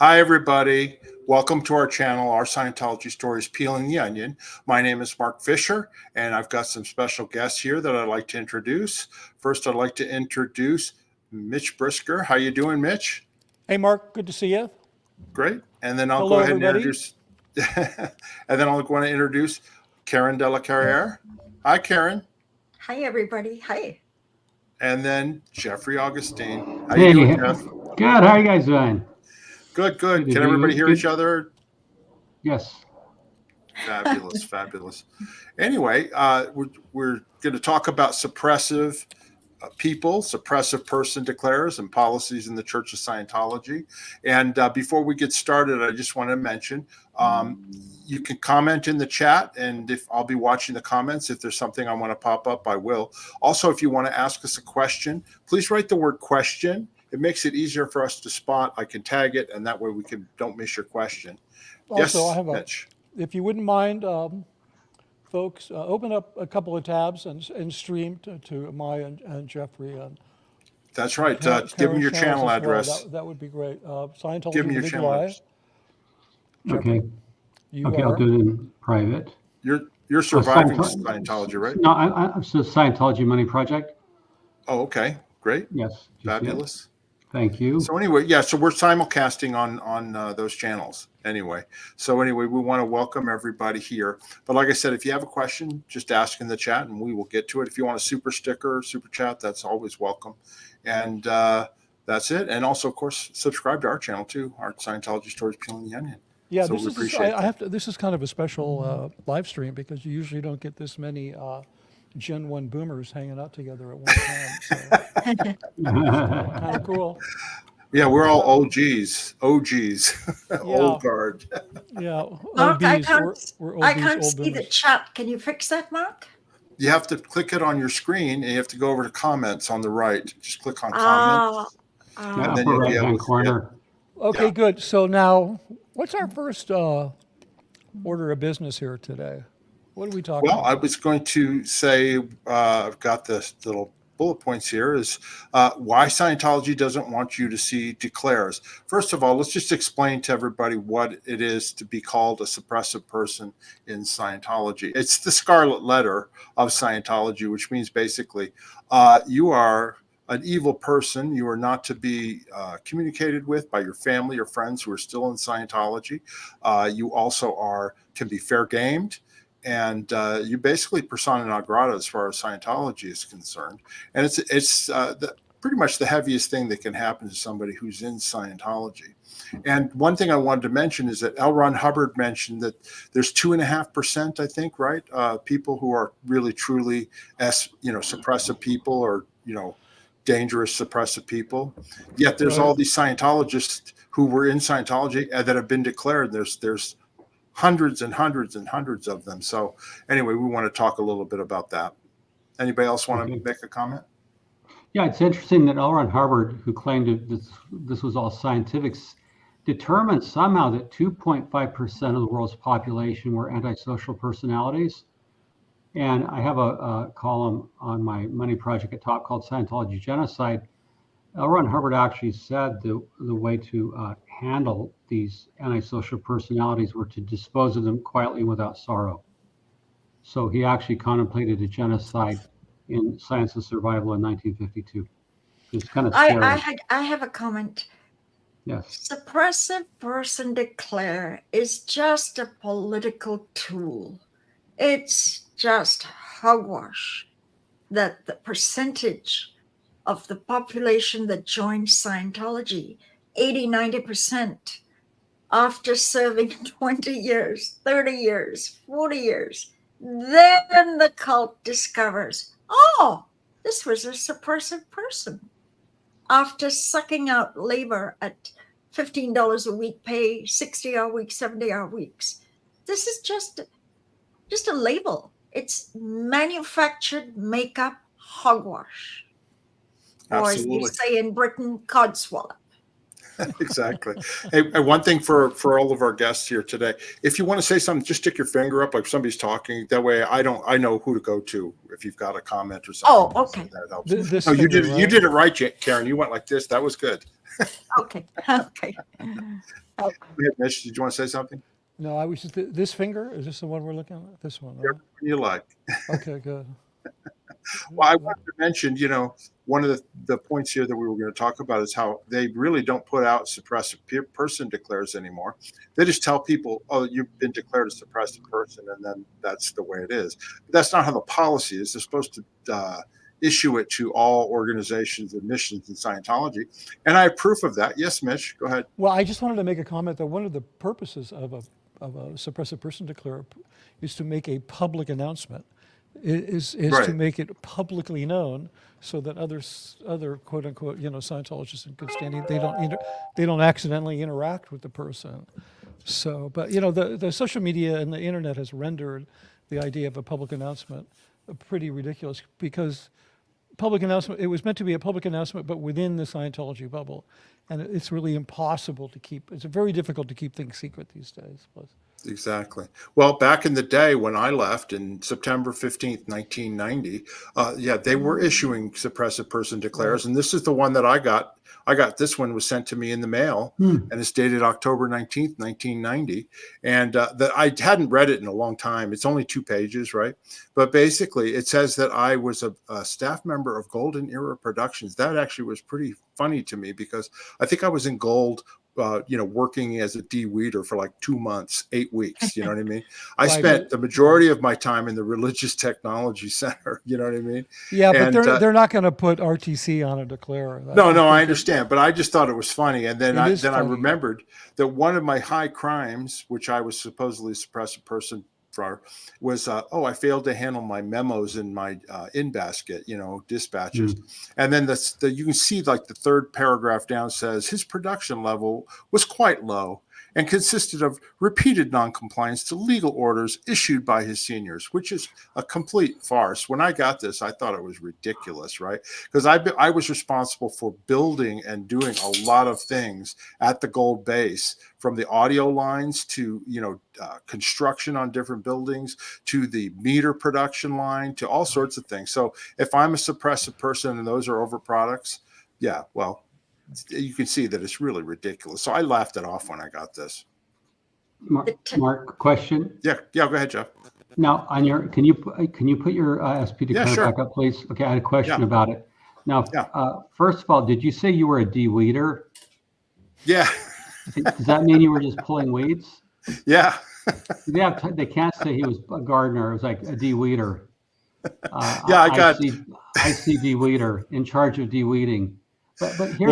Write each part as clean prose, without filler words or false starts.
Hi, everybody. Welcome to our channel, Our Scientology Stories Peeling the Onion. My name is Mark Fisher, and I've got some special guests here that I'd like to introduce. First, I'd like to introduce Mitch Brisker. How you doing, Mitch? Hey, Mark. Good to see you. Great. And then I'll Hello, go ahead and everybody. introduce, and then I'll want to introduce Karen Della Carriere. Hi, Karen. Hi, everybody. Hi. And then Jeffrey Augustine. How Hey, you doing, Jeff? good. How are you guys doing? Good, good. Good to Can hear you. everybody hear Good. each other? Yes. Fabulous, fabulous. Anyway, we're going to talk about suppressive people, suppressive person declares, and policies in the Church of Scientology. And before we get started, I just want to mention you can comment in the chat, and if I'll be watching the comments, if there's something I want to pop up, I will. Also, if you want to ask us a question, please write the word question. It makes it easier for us to spot. I can tag it, and that way we don't miss your question. Also, Yes, I have Mitch. if you wouldn't mind, folks, open up a couple of tabs and stream to my and Jeffrey and That's right. Karen's Give me your channels channel as well. address. That would be great. Scientology, Give me the your Big channel Lie. address. Jeffrey, Okay. you Okay, are. I'll do it in private. You're surviving Scientology. Scientology, right? No, I'm so Scientology Money Project. Oh, okay. Great. Yes. You see it? Fabulous. Thank you. So anyway, yeah, so we're simulcasting on those channels anyway. So anyway, we want to welcome everybody here. But like I said, if you have a question, just ask in the chat and we will get to it. If you want a super sticker, super chat, that's always welcome. And that's it. And also, of course, subscribe to our channel too, our Scientology Stories Peeling the Onion. Yeah, So this we is appreciate I have to. This is kind of a special live stream because you usually don't get this many Gen 1 boomers hanging out together at one time. So kind of cool. Yeah, we're all OGs, Yeah. old guard. Yeah, Mark, I OBs. We're I OBs, can't old see the boomers. chat. Can you fix that, Mark? You have to click it on your screen and you have to go over to comments on the right. Just click on comments. Ah, And then Upper you'll be able right-hand to corner. Okay, Yeah. good. So now, what's our first order of business here today? What are we talking Well, I about? was going to say, I've got this little bullet points here is why Scientology doesn't want you to see declares. First of all, let's just explain to everybody what it is to be called a suppressive person in Scientology. It's the scarlet letter of Scientology, which means basically you are an evil person. You are not to be communicated with by your family or friends who are still in Scientology. You also can be fair gamed. And you basically persona non grata as far as Scientology is concerned, and it's pretty much the heaviest thing that can happen to somebody who's in Scientology. And one thing I wanted to mention is that L. Ron Hubbard mentioned that there's 2.5%, I think, right, people who are really truly suppressive people or dangerous suppressive people. Yet there's all these Scientologists who were in Scientology that have been declared. There's hundreds and hundreds and hundreds of them. So anyway, we want to talk a little bit about that. Anybody else want to make a comment? Yeah, it's interesting that L. Ron Hubbard, who claimed this was all scientific, determined somehow that 2.5% of the world's population were antisocial personalities. And I have a column on my money project at top called Scientology Genocide. L. Ron Hubbard actually said the way to handle these antisocial personalities were to dispose of them quietly without sorrow. So he actually contemplated a genocide in Science and Survival in 1952. It's kind of scary. I have a comment. Yes. Suppressive person declare is just a political tool. It's just hogwash that the percentage of the population that joined Scientology, 80-90%, after serving 20 years, 30 years, 40 years, then the cult discovers, oh, this was a suppressive person. After sucking out labor at $15 a week pay, 60-hour weeks, 70-hour weeks. This is just a label. It's manufactured makeup hogwash. Or as we Absolutely. say in Britain, codswallop. Exactly. Hey, one thing for all of our guests here today, if you want to say something, just stick your finger up like somebody's talking. That way I know who to go to if you've got a comment or something. Oh, okay. That helps. This No, finger, you right? did it right, Karen. You went like this. That was good. Okay. Okay. Go ahead, Mitch. Did you want to say something? No, I was just, this finger, is this the one we're looking at? This one, right? You like. Okay, good. Well, I wanted to mention, one of the points here that we were going to talk about is how they really don't put out suppressive person declares anymore. They just tell people, oh, you've been declared a suppressive person, and then that's the way it is. But that's not how the policy is. They're supposed to issue it to all organizations and missions in Scientology. And I have proof of that. Yes, Mitch, go ahead. Well, I just wanted to make a comment that one of the purposes of a suppressive person declare is to make a public announcement, is Right. to make it publicly known so that other quote unquote, Scientologists in good standing, they don't accidentally interact with the person. So, but the social media and the internet has rendered the idea of a public announcement pretty ridiculous, because public announcement, it was meant to be a public announcement, but within the Scientology bubble. And it's really impossible to keep, it's very difficult to keep things secret these days. Exactly. Well, back in the day when I left in September 15th, 1990, they were issuing suppressive person declares. And this is the one that I got. This one was sent to me in the mail, and it's dated October 19th, 1990. And I hadn't read it in a long time. It's only 2 pages, right? But basically it says that I was a staff member of Golden Era Productions. That actually was pretty funny to me, because I think I was in Gold working as a de-weeder for like 2 months, 8 weeks. You know what I mean? I spent the majority of my time in the Religious Technology Center. You know what I mean? Yeah, but And, they're not going to put RTC on a declare. No, I understand, but I just thought it was funny. And then I funny. remembered that one of my high crimes, which I was supposedly a suppressive person for, was I failed to handle my memos in my in basket, dispatches. And then you can see like the third paragraph down says his production level was quite low and consisted of repeated noncompliance to legal orders issued by his seniors, which is a complete farce. When I got this, I thought it was ridiculous, right? Because I was responsible for building and doing a lot of things at the Gold base, from the audio lines to, construction on different buildings, to the meter production line, to all sorts of things. So if I'm a suppressive person and those are over products, yeah, well, you can see that it's really ridiculous. So I laughed it off when I got this. Mark, question. Yeah. Go ahead, Jeff. Now, on your, can you put your SP declare back up, please? Okay, I had a question about it. Now, first of all, did you say you were a de-weeder? Yeah. Does that mean you were just pulling weeds? Yeah. They can't say he was a gardener. It was like a de-weeder. I see de-weeder, in charge of de-weeding. But here's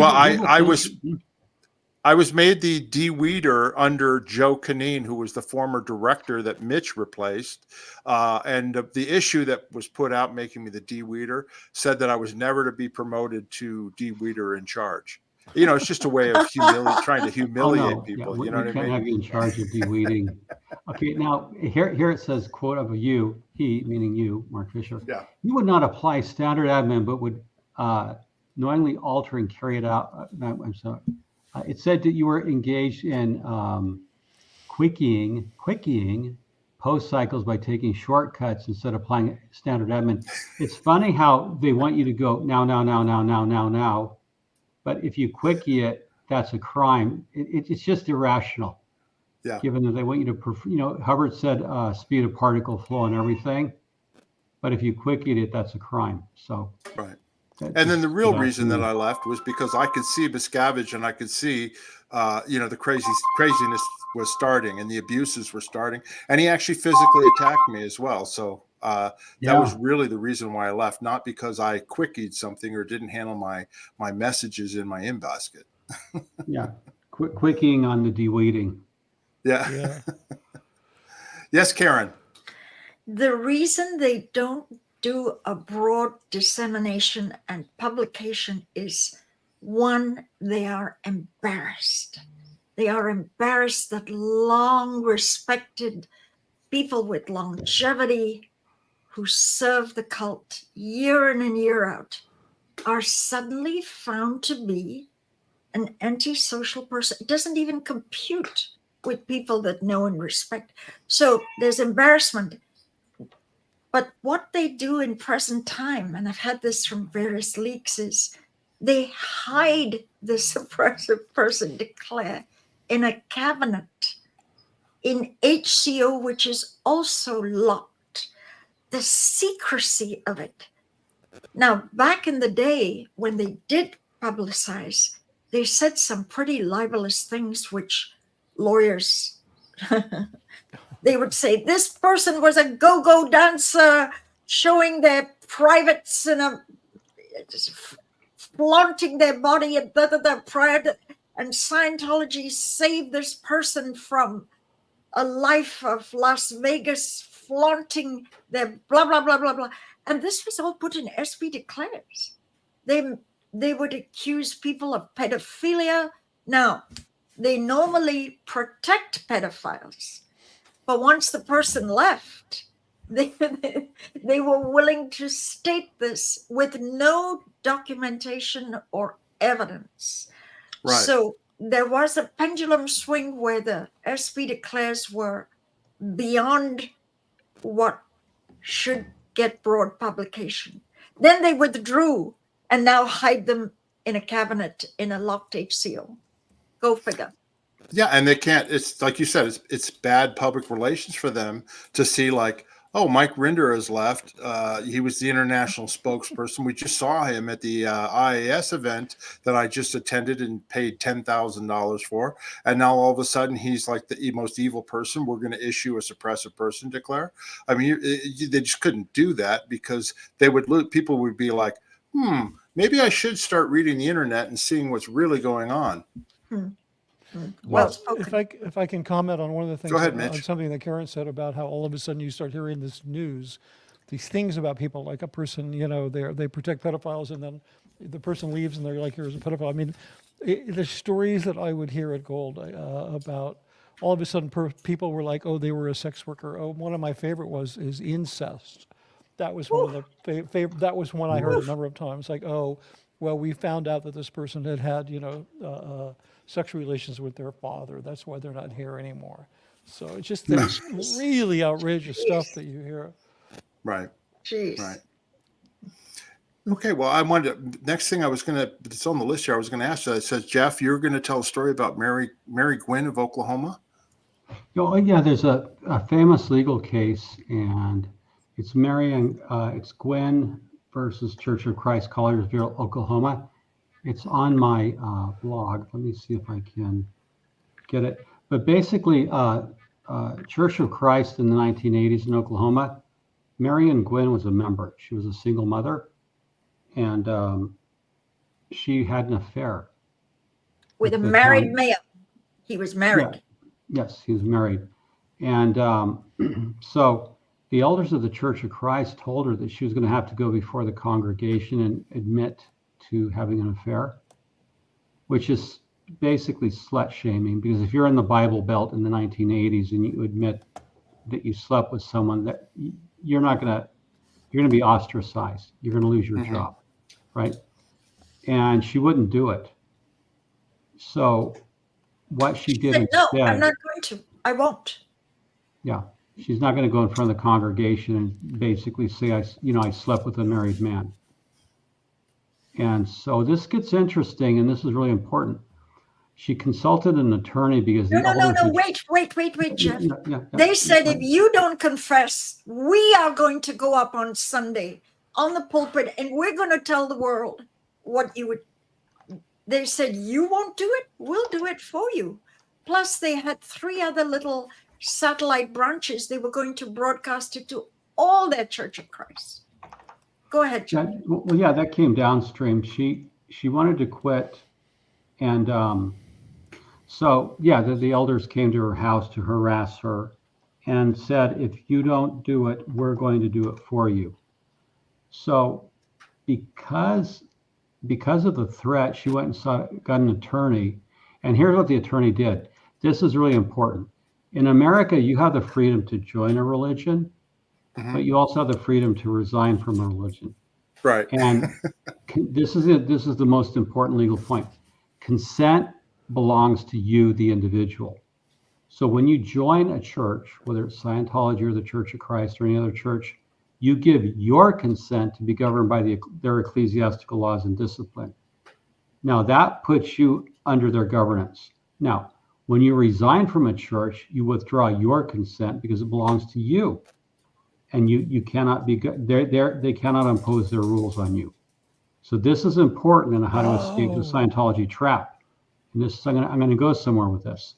I was made the de-weeder under Joe Canine, who was the former director that Mitch replaced. And the issue that was put out making me the de-weeder said that I was never to be promoted to de-weeder in charge. It's just a way of trying to humiliate people. Yeah, you know what I mean? We can't have you in charge of de-weeding. Okay, now here it says, quote of you, he, meaning you, Mark Fisher. Yeah. You would not apply standard admin, but would knowingly alter and carry it out. I'm sorry. It said that you were engaged in quickying post cycles by taking shortcuts instead of applying standard admin. It's funny how they want you to go now. But if you quickie it, that's a crime. It's just irrational. Yeah. Given that they want you to, Hubbard said speed of particle flow and everything. But if you quickied it, that's a crime. So. Right. And then the real reason that I left was because I could see Miscavige and I could see, the craziness was starting and the abuses were starting. And he actually physically attacked me as well. So that was really the reason why I left, not because I quickied something or didn't handle my messages in my in basket. Yeah. Quicking on the de-weeding. Yeah. Yes, Karen. The reason they don't do a broad dissemination and publication is, one, they are embarrassed. They are embarrassed that long respected people with longevity who serve the cult year in and year out are suddenly found to be an antisocial person. It doesn't even compute with people that know and respect. So there's embarrassment. But what they do in present time, and I've had this from various leaks, is they hide the suppressive person declare in a cabinet in HCO, which is also locked. The secrecy of it. Now, back in the day when they did publicize, they said some pretty libelous things, which lawyers they would say this person was a go-go dancer showing their privates and flaunting their body and prior to, and Scientology saved this person from a life of Las Vegas flaunting their blah blah blah blah blah. And this was all put in SB declares. They would accuse people of pedophilia. Now, they normally protect pedophiles. But once the person left, they were willing to state this with no documentation or evidence. Right. So there was a pendulum swing where the SB declares were beyond what should get broad publication. Then they withdrew and now hide them in a cabinet in a locked HCO. Go figure. Yeah, and they can't. It's like you said. It's bad public relations for them to see like, oh, Mike Rinder has left. He was the international spokesperson. We just saw him at the IAS event that I just attended and paid $10,000 for. And now all of a sudden he's like the most evil person. We're going to issue a suppressive person declare. I mean, they just couldn't do that because they would people would be like, maybe I should start reading the internet and seeing what's really going on. Well, if I can comment on one of the things, Go ahead, on Mitch. something that Karen said about how all of a sudden you start hearing this news, these things about people, like a person, they protect pedophiles, and then the person leaves and they're like, here's a pedophile. I mean, the stories that I would hear at Gold about all of a sudden people were like, oh, they were a sex worker. Oh, one of my favorite is incest. That was one of the that was one I heard a number of times. Like, oh, well, we found out that this person had sexual relations with their father. That's why they're not here anymore. So it's just this really outrageous stuff that you hear. Right. Jeez. Right. Okay. Well, I wanted to, next thing it's on the list here. I was going to ask you. It says, Jeff, you're going to tell a story about Mary Gwynn of Oklahoma. Oh, yeah. There's a famous legal case, and it's it's Gwynn versus Church of Christ, Collinsville, Oklahoma. It's on my blog. Let me see if I can get it. But basically, Church of Christ in the 1980s in Oklahoma, Marion Gwynn was a member. She was a single mother, and she had an affair With a married male. He was married. Yeah. Yes, he was married. And so the elders of the Church of Christ told her that she was going to have to go before the congregation and admit to having an affair, which is basically slut shaming, because if you're in the Bible Belt in the 1980s and you admit that you slept with someone, that you're going to be ostracized. You're going to lose your job, right? And she wouldn't do it. So what she did said, no, instead, I'm not going to. I won't. yeah, she's not going to go in front of the congregation and basically say, I slept with a married man. And so this gets interesting, and this is really important. She consulted an attorney because No, wait, Jeff. They said, if you don't confess, we are going to go up on Sunday on the pulpit and we're going to tell the world what you would. They said, you won't do it? We'll do it for you. Plus, they had 3 other little satellite branches. They were going to broadcast it to all their Church of Christ. Go ahead, Jeff. Well, yeah, that came downstream. She wanted to quit, and so yeah, the elders came to her house to harass her, and said, "If you don't do it, we're going to do it for you." So, because of the threat, she went and got an attorney, and here's what the attorney did. This is really important. In America, you have the freedom to join a religion, but you also have the freedom to resign from a religion. Right. And this is the most important legal point. consent belongs to you, the individual. So when you join a church, whether it's Scientology or the Church of Christ or any other church, you give your consent to be governed by their ecclesiastical laws and discipline. Now that puts you under their governance. Now, when you resign from a church, you withdraw your consent because it belongs to you, and you cannot be. They cannot impose their rules on you. So this is important in how to escape the Scientology trap. And this, I'm going to go somewhere with this.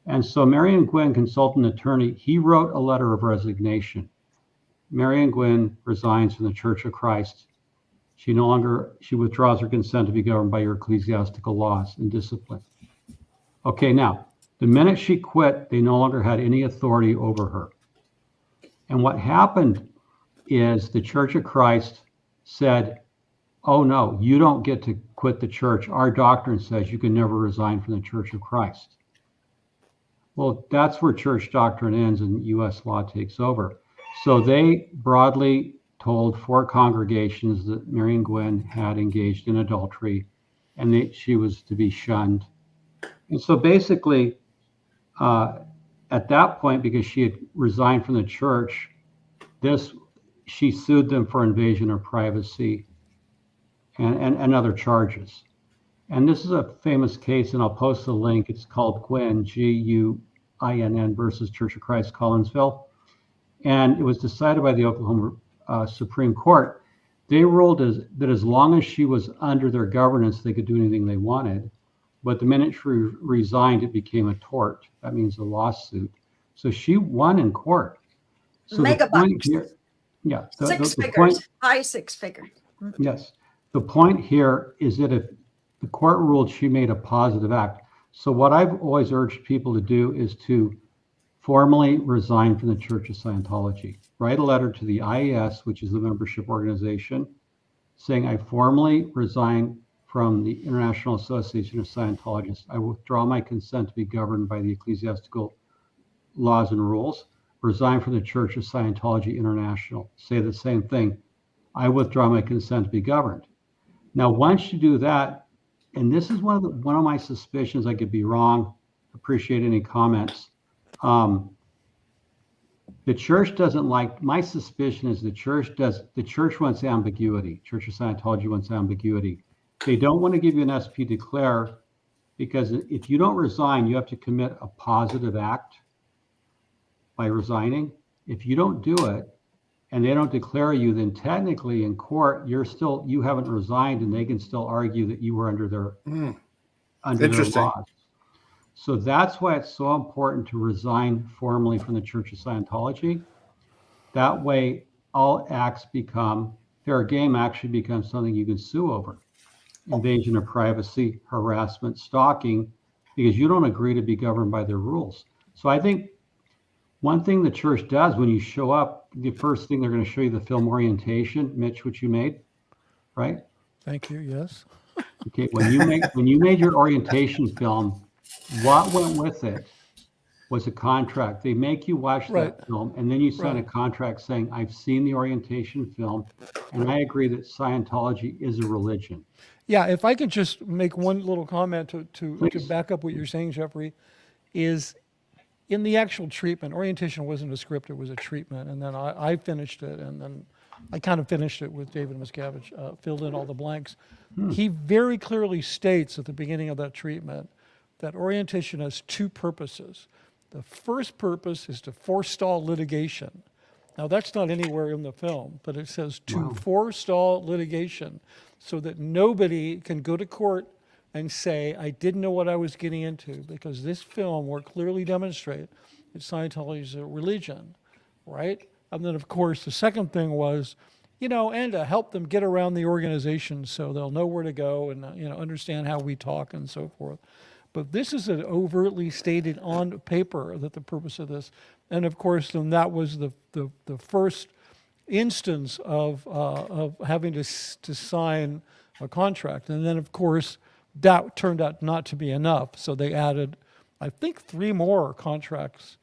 And so Marion Gwynn, consultant attorney, he wrote a letter of resignation. Marion Gwynn resigns from the Church of Christ. She withdraws her consent to be governed by your ecclesiastical laws and discipline. Okay, now, the minute she quit, they no longer had any authority over her. And what happened is the Church of Christ said, oh no, you don't get to quit the church. Our doctrine says you can never resign from the Church of Christ. Well, that's where church doctrine ends and U.S. law takes over. So they broadly told 4 congregations that Marion Gwynn had engaged in adultery and she was to be shunned. And so basically, at that point, because she had resigned from the church, she sued them for invasion of privacy and other charges. And this is a famous case, and I'll post the link. It's called Gwynn, Guinn versus Church of Christ, Collinsville. And it was decided by the Oklahoma Supreme Court. They ruled that as long as she was under their governance, they could do anything they wanted. But the minute she resigned, it became a tort. That means a lawsuit. So she won in court. So Megabucks. Yeah. Six figures, point, high 6 figures. Yes. The point here is that if the court ruled she made a positive act. So what I've always urged people to do is to formally resign from the Church of Scientology. Write a letter to the IES, which is the membership organization, saying I formally resign from the International Association of Scientologists. I withdraw my consent to be governed by the ecclesiastical laws and rules. Resign from the Church of Scientology International. Say the same thing. I withdraw my consent to be governed. Now, once you do that, and this is one of my suspicions, I could be wrong, appreciate any comments. The church doesn't like, my suspicion is the church wants ambiguity. Church of Scientology wants ambiguity. They don't want to give you an SP declare, because if you don't resign, you have to commit a positive act by resigning. If you don't do it and they don't declare you, then technically in court, you haven't resigned, and they can still argue that you were under their laws. So that's why it's so important to resign formally from the Church of Scientology. That way, all acts fair game actually becomes something you can sue over. Invasion of privacy, harassment, stalking, because you don't agree to be governed by their rules. So I think one thing the church does when you show up, the first thing they're going to show you the film orientation, Mitch, which you made, right? Thank you. Yes. Okay. When you made your orientation film, what went with it was a contract. They make you watch that film, and then you sign a contract saying, I've seen the orientation film, and I agree that Scientology is a religion. Yeah, if I could just make one little comment to back up what you're saying, Jeffrey, is in the actual treatment, orientation wasn't a script, it was a treatment. And then I finished it, and then I kind of finished it with David Miscavige, filled in all the blanks. He very clearly states at the beginning of that treatment that orientation has 2 purposes. The first purpose is to forestall litigation. Now, that's not anywhere in the film, but it says to forestall litigation so that nobody can go to court and say, I didn't know what I was getting into, because this film will clearly demonstrate that Scientology is a religion, right? And then, of course, the second thing was, and to help them get around the organization so they'll know where to go and, understand how we talk and so forth. But this is an overtly stated on paper that the purpose of this, and of course, then that was the first instance of having to sign a contract, and then of course that turned out not to be enough, so they added, I think, 3 more contracts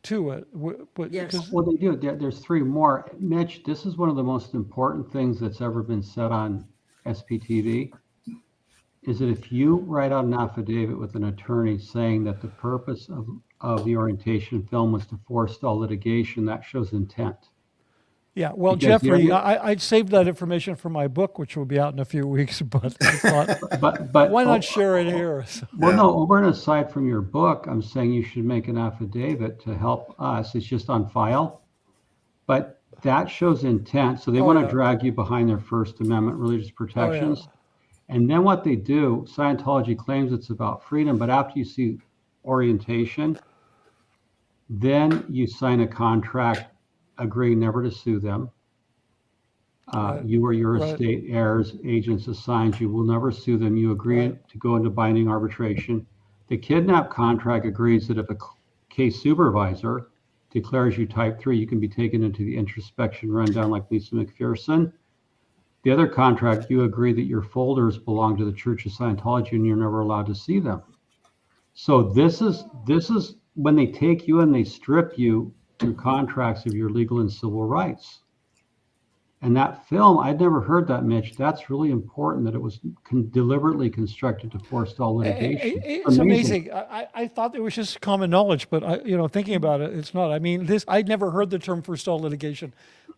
to it. But Yes. Well, they do. There's 3 more. Mitch, this is one of the most important things that's ever been said on SPTV. is that if you write out an affidavit with an attorney saying that the purpose of the orientation film was to forestall litigation, that shows intent. Yeah, well, Because the Jeffrey, other- I'd saved that information for my book, which will be out in a few weeks, but I thought, but why not share it here? So- Well, Yeah. no, over and aside from your book, I'm saying you should make an affidavit to help us. It's just on file, but that shows intent. So they Oh, want to yeah. drag you behind their First Amendment religious Oh, yeah. protections. And then what they do, Scientology claims it's about freedom, but after you see orientation, then you sign a contract agreeing never to sue them. Right. You or your Right. estate heirs, agents assigned, you will never sue them. You agree Right. to go into binding arbitration. The kidnap contract agrees that if a case supervisor declares you type 3, you can be taken into the introspection rundown like Lisa McPherson. The other contract, you agree that your folders belong to the Church of Scientology and you're never allowed to see them. So this is when they take you and they strip you through contracts of your legal and civil rights. And that film, I'd never heard that, Mitch. That's really important that it was deliberately constructed to forestall litigation. It's amazing. I thought it was just common knowledge, but thinking about it, it's not. I mean, I'd never heard the term forestall litigation.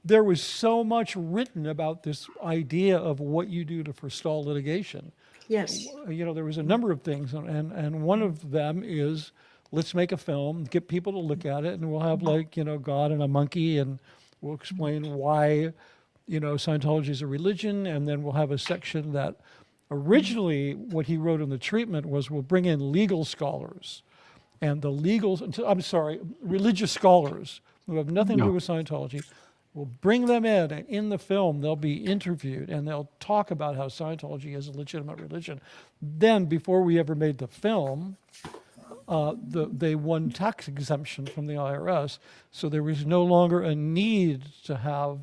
There was so much written about this idea of what you do to forestall litigation. Yes. There was a number of things, and one of them is, let's make a film, get people to look at it, and we'll have God and a monkey, and we'll explain why, Scientology is a religion, and then we'll have a section that originally what he wrote in the treatment was we'll bring in legal scholars, and religious scholars who have nothing to do with Scientology. We'll bring them in, and in the film, they'll be interviewed, and they'll talk about how Scientology is a legitimate religion. Then, before we ever made the film, they won tax exemption from the IRS, so there was no longer a need to have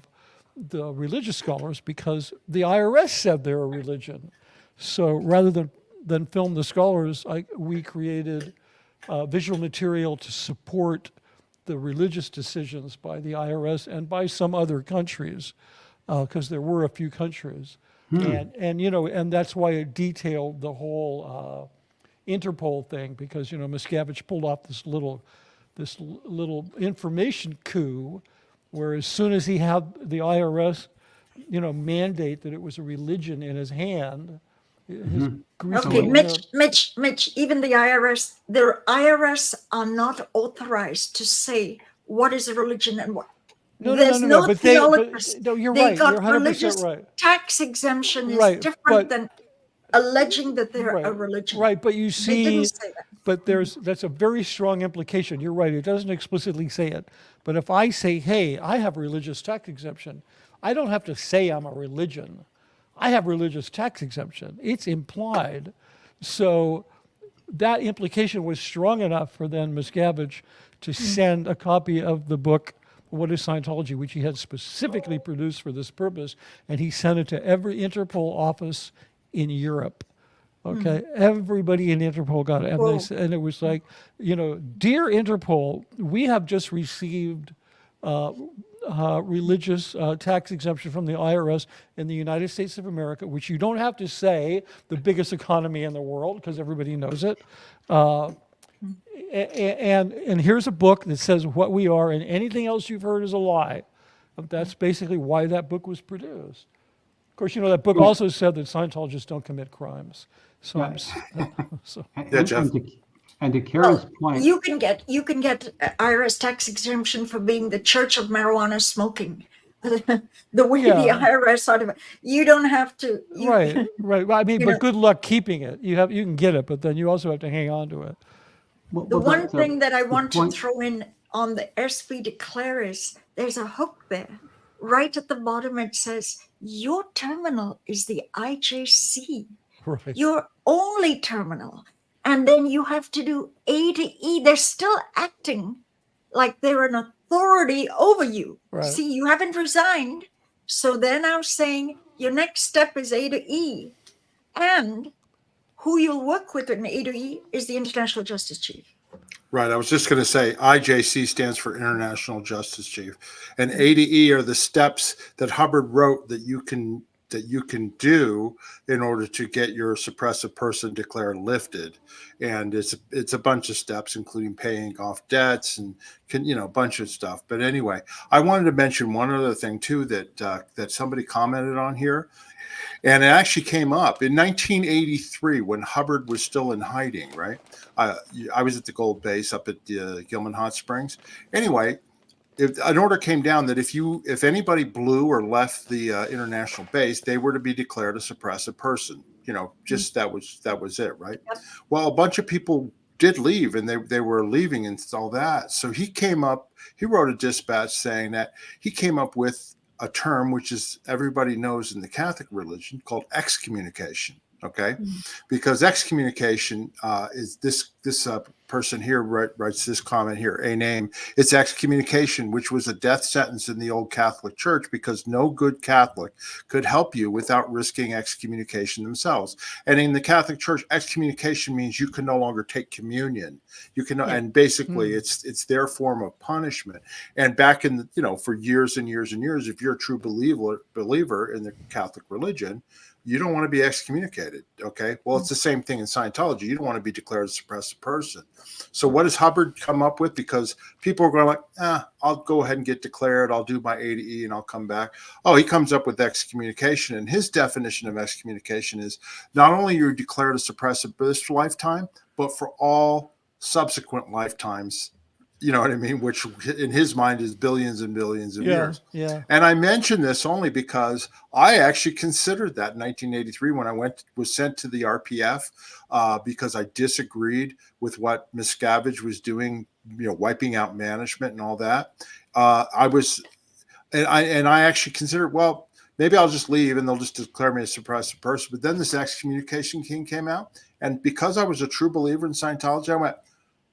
the religious scholars because the IRS said they're a religion. So rather than film the scholars, we created visual material to support the religious decisions by the IRS and by some other countries, because there were a few countries, and that's why it detailed the whole Interpol thing, because Miscavige pulled off this little information coup, where as soon as he had the IRS, mandate that it was a religion in his hand, his greasy Okay, little- Mitch, even the IRS are not authorized to say what is a religion and what. No, There's no but theologists. you're They right. got You're 100% religious right. tax exemption is Right, different but- than alleging that they're a Right, religion. right, but you They see, didn't say that. but that's a very strong implication. You're right. It doesn't explicitly say it. But if I say, hey, I have religious tax exemption, I don't have to say I'm a religion. I have religious tax exemption. It's implied. So that implication was strong enough for then Miscavige to send a copy of the book, What is Scientology, which he had specifically produced for this purpose, and he sent it to every Interpol office in Europe. Okay, everybody in Interpol got it, and, Whoa. and it was like, dear Interpol, we have just received religious tax exemption from the IRS in the United States of America, which you don't have to say the biggest economy in the world because everybody knows it. And here's a book that says what we are, and anything else you've heard is a lie. That's basically why that book was produced. Of course, that book also said that Scientologists don't commit crimes. So, so Yeah, Jeff. And to Karen's point, You can get IRS tax exemption for being the Church of Marijuana Smoking. The way the Yeah. IRS ought to, you don't have to. right. Well, I mean, You but know- good luck keeping it. You can get it, but then you also have to hang on to it. The one thing that I want to throw in on the SB Declare is there's a hook there. Right at the bottom, it says, your terminal is the IJC, Right. your only terminal. And then you have to do A to E. They're still acting like they're an authority over you. Right. See, you haven't resigned. So they're now saying your next step is A to E. And who you'll work with in A to E is the International Justice Chief. Right. I was just going to say IJC stands for International Justice Chief, and A to E are the steps that Hubbard wrote that that you can do in order to get your suppressive person declared lifted. And it's a bunch of steps, including paying off debts and a bunch of stuff. But anyway, I wanted to mention one other thing too that somebody commented on here, and it actually came up in 1983 when Hubbard was still in hiding. Right, I was at the Gold Base up at Gilman Hot Springs. Anyway, if an order came down that if anybody blew or left the international base, they were to be declared a suppressive person. Just that was it, right? Yep. Well, a bunch of people did leave, and they were leaving and all that. So he wrote a dispatch saying that he came up with a term which is everybody knows in the Catholic religion called excommunication. Okay, because excommunication is this person here writes this comment here, a name. It's excommunication, which was a death sentence in the old Catholic Church because no good Catholic could help you without risking excommunication themselves. And in the Catholic Church, excommunication means you can no longer take communion. You can, and basically it's their form of punishment. And back in for years and years and years, if you're a true believer in the Catholic religion, you don't want to be excommunicated. Okay. Well, it's the same thing in Scientology. You don't want to be declared a suppressive person. So what does Hubbard come up with? Because people are going like, I'll go ahead and get declared. I'll do my A to E and I'll come back. Oh, he comes up with excommunication. And his definition of excommunication is not only you're declared a suppressive this lifetime, but for all subsequent lifetimes. You know what I mean? Which in his mind is billions and billions of years. Yeah. And I mention this only because I actually considered that in 1983 when I was sent to the RPF because I disagreed with what Miscavige was doing, wiping out management and all that. I actually considered, well, maybe I'll just leave and they'll just declare me a suppressive person. But then this excommunication king came out, and because I was a true believer in Scientology, I went,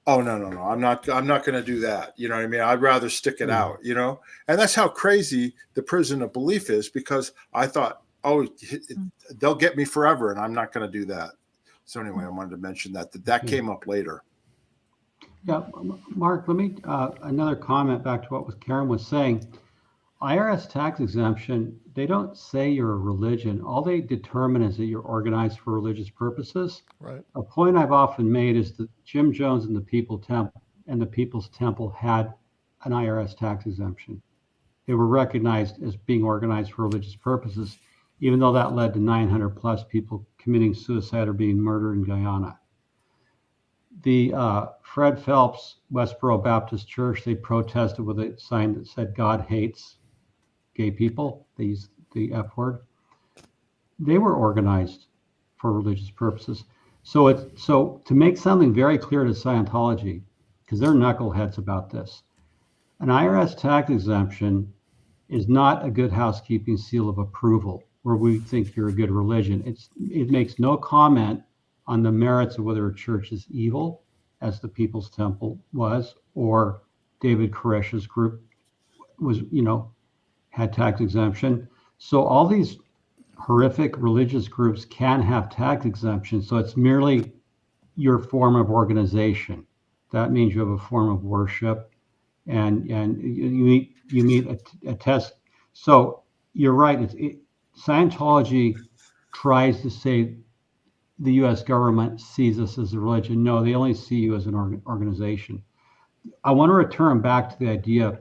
oh, no, I'm not going to do that. You know what I mean? I'd rather stick it out, and that's how crazy the prison of belief is, because I thought, they'll get me forever and I'm not going to do that. So anyway, I wanted to mention that came up later. Yeah, Mark, let me, another comment back to what Karen was saying. IRS tax exemption, they don't say you're a religion. All they determine is that you're organized for religious purposes. Right. A point I've often made is that Jim Jones and the People's Temple had an IRS tax exemption. They were recognized as being organized for religious purposes, even though that led to 900 plus people committing suicide or being murdered in Guyana. The Fred Phelps Westboro Baptist Church, they protested with a sign that said God hates gay people. They used the F word. They were organized for religious purposes. So to make something very clear to Scientology, because they're knuckleheads about this, an IRS tax exemption is not a good housekeeping seal of approval where we think you're a good religion. It makes no comment on the merits of whether a church is evil, as the People's Temple was, or David Koresh's group was, had tax exemption. So all these horrific religious groups can have tax exemption. So it's merely your form of organization. That means you have a form of worship, and you meet a test. So you're right. Scientology tries to say the U.S. government sees us as a religion. No, they only see you as an organization. I want to return back to the idea.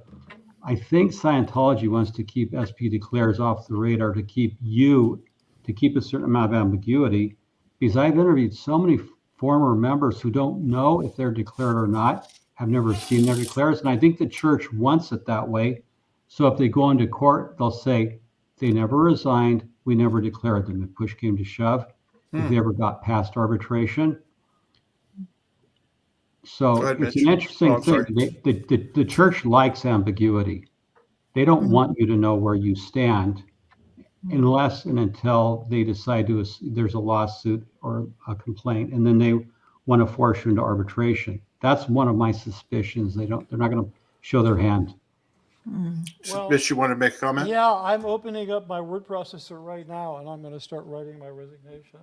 I think Scientology wants to keep SP declares off the radar to keep a certain amount of ambiguity, because I've interviewed so many former members who don't know if they're declared or not, have never seen their declares, and I think the church wants it that way. So if they go into court, they'll say they never resigned, we never declared them. If push came to shove, if they ever got past arbitration. So it's an interesting thing. The church likes ambiguity. They don't want you to know where you stand unless and until they decide there's a lawsuit or a complaint, and then they want to force you into arbitration. That's one of my suspicions. They're not going to show their hand. Well, Mitch, you want to make a comment? Yeah, I'm opening up my word processor right now, and I'm going to start writing my resignation.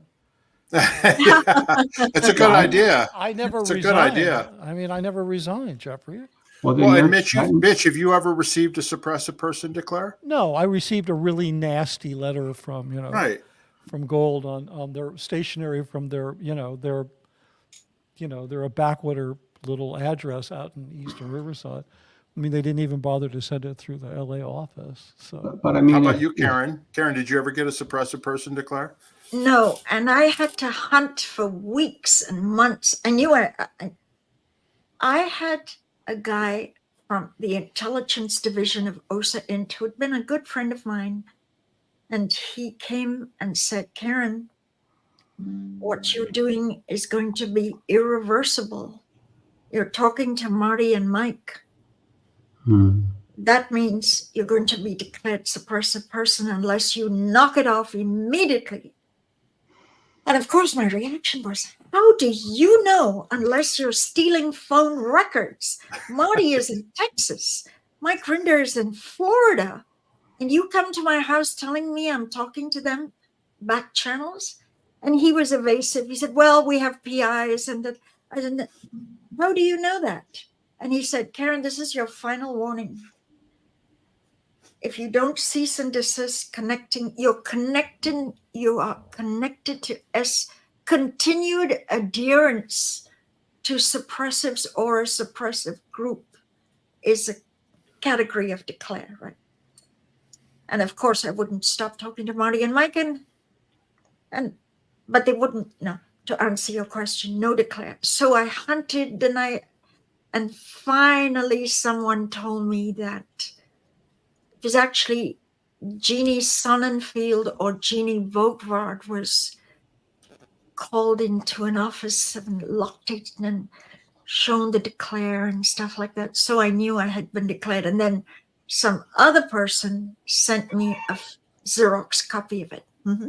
It's a good idea. I never It's a resigned. good idea. I mean, I never resigned, Jeffrey. Well, then Well, and you're Mitch, have you ever received a suppressive person declare? No, I received a really nasty letter from, Right. from Gold on their stationery from their, they're a backwater little address out in eastern Riverside. I mean, they didn't even bother to send it through the LA office. So, but I How mean, about you, Karen? Karen, did you ever get a suppressive person declare? No, and I had to hunt for weeks and months. And I had a guy from the intelligence division of OSA Int who had been a good friend of mine. And he came and said, Karen, what you're doing is going to be irreversible. You're talking to Marty and Mike. That means you're going to be declared suppressive person unless you knock it off immediately. And of course, my reaction was, how do you know unless you're stealing phone records? Marty is in Texas. Mike Rinder is in Florida. And you come to my house telling me I'm talking to them back channels? And he was evasive. He said, well, we have PIs. And that. I said, how do you know that? And he said, Karen, this is your final warning. If you don't cease and desist you are connected to continued adherence to suppressives or a suppressive group is a category of declare, right? And of course, I wouldn't stop talking to Marty and Mike, but they wouldn't. No, to answer your question, no declare. So I hunted and finally someone told me that it was actually Jeannie Sonnenfeld or Jeannie Vogtvard was called into an office and locked it and shown the declare and stuff like that. So I knew I had been declared. And then some other person sent me a Xerox copy of it. Mm-hmm.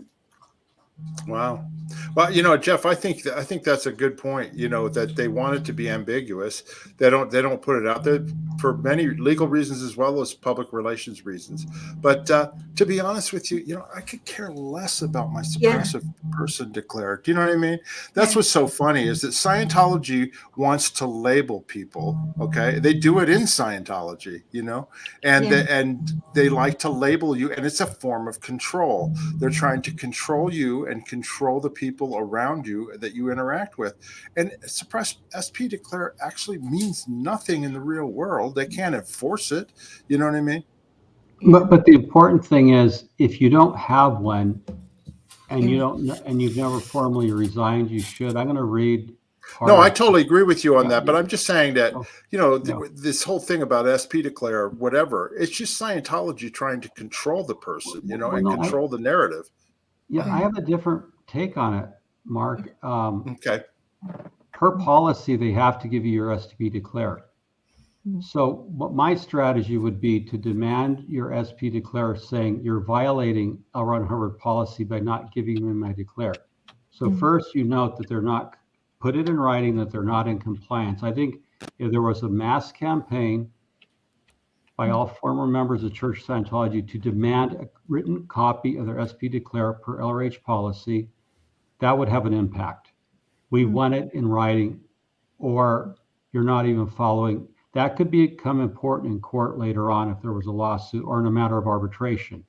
Wow. Well, Jeff, I think that's a good point. That they want it to be ambiguous. They don't put it out there for many legal reasons as well as public relations reasons. But to be honest with you, I could care less about my suppressive person declared. Do you know what I mean? That's what's so funny is that Scientology wants to label people. Okay, they do it in Scientology. And they like to label you, and it's a form of control. They're trying to control you and control the people around you that you interact with. And suppress SP declare actually means nothing in the real world. They can't enforce it. You know what I mean? But the important thing is, if you don't have one, and you've never formally resigned, you should. I'm going to read. No, I totally agree with you on that. But Yeah. I'm just saying that, this whole thing about SP declare, whatever, it's just Scientology trying to control the person, control the narrative. Yeah, I have a different take on it, Mark. Okay. Per policy, they have to give you your SP declare. So what my strategy would be to demand your SP declare saying you're violating L. Ron Hubbard policy by not giving me my declare. So first you note that they're not, put it in writing that they're not in compliance. I think if there was a mass campaign by all former members of Church Scientology to demand a written copy of their SP declare per LRH policy, that would have an impact. We want it in writing, or you're not even following. That could become important in court later on if there was a lawsuit or in a matter of arbitration.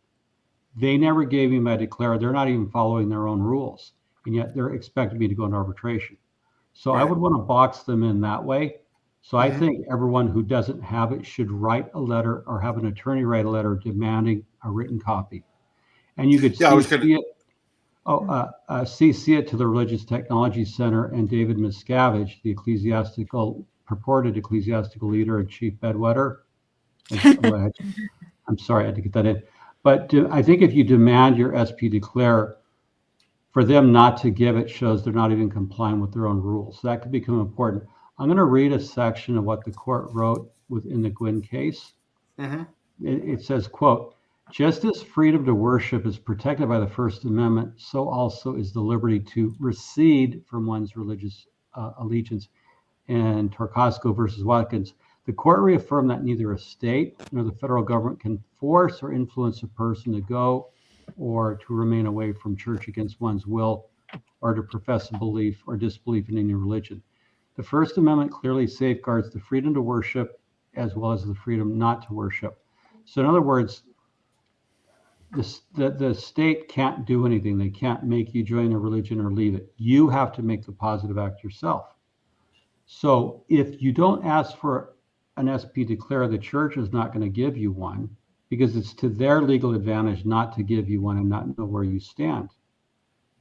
They never gave me my declare. They're not even following their own rules, and yet they're expecting me to go into arbitration. So I would want to box them in that way. So I think everyone who doesn't have it should write a letter or have an attorney write a letter demanding a written copy. And you could CC it to the Religious Technology Center and David Miscavige, the purported ecclesiastical leader and chief bedwetter. I'm sorry, I had to get that in. But I think if you demand your SP declare, for them not to give it shows they're not even complying with their own rules. So that could become important. I'm going to read a section of what the court wrote within the Gwynn case. It says, quote, just as freedom to worship is protected by the First Amendment, so also is the liberty to recede from one's religious allegiance. And Torcasco versus Watkins, the court reaffirmed that neither a state nor the federal government can force or influence a person to go or to remain away from church against one's will or to profess a belief or disbelief in any religion. The First Amendment clearly safeguards the freedom to worship as well as the freedom not to worship. So in other words, the state can't do anything. They can't make you join a religion or leave it. You have to make the positive act yourself. So if you don't ask for an SP declare, the church is not going to give you one because it's to their legal advantage not to give you one and not know where you stand.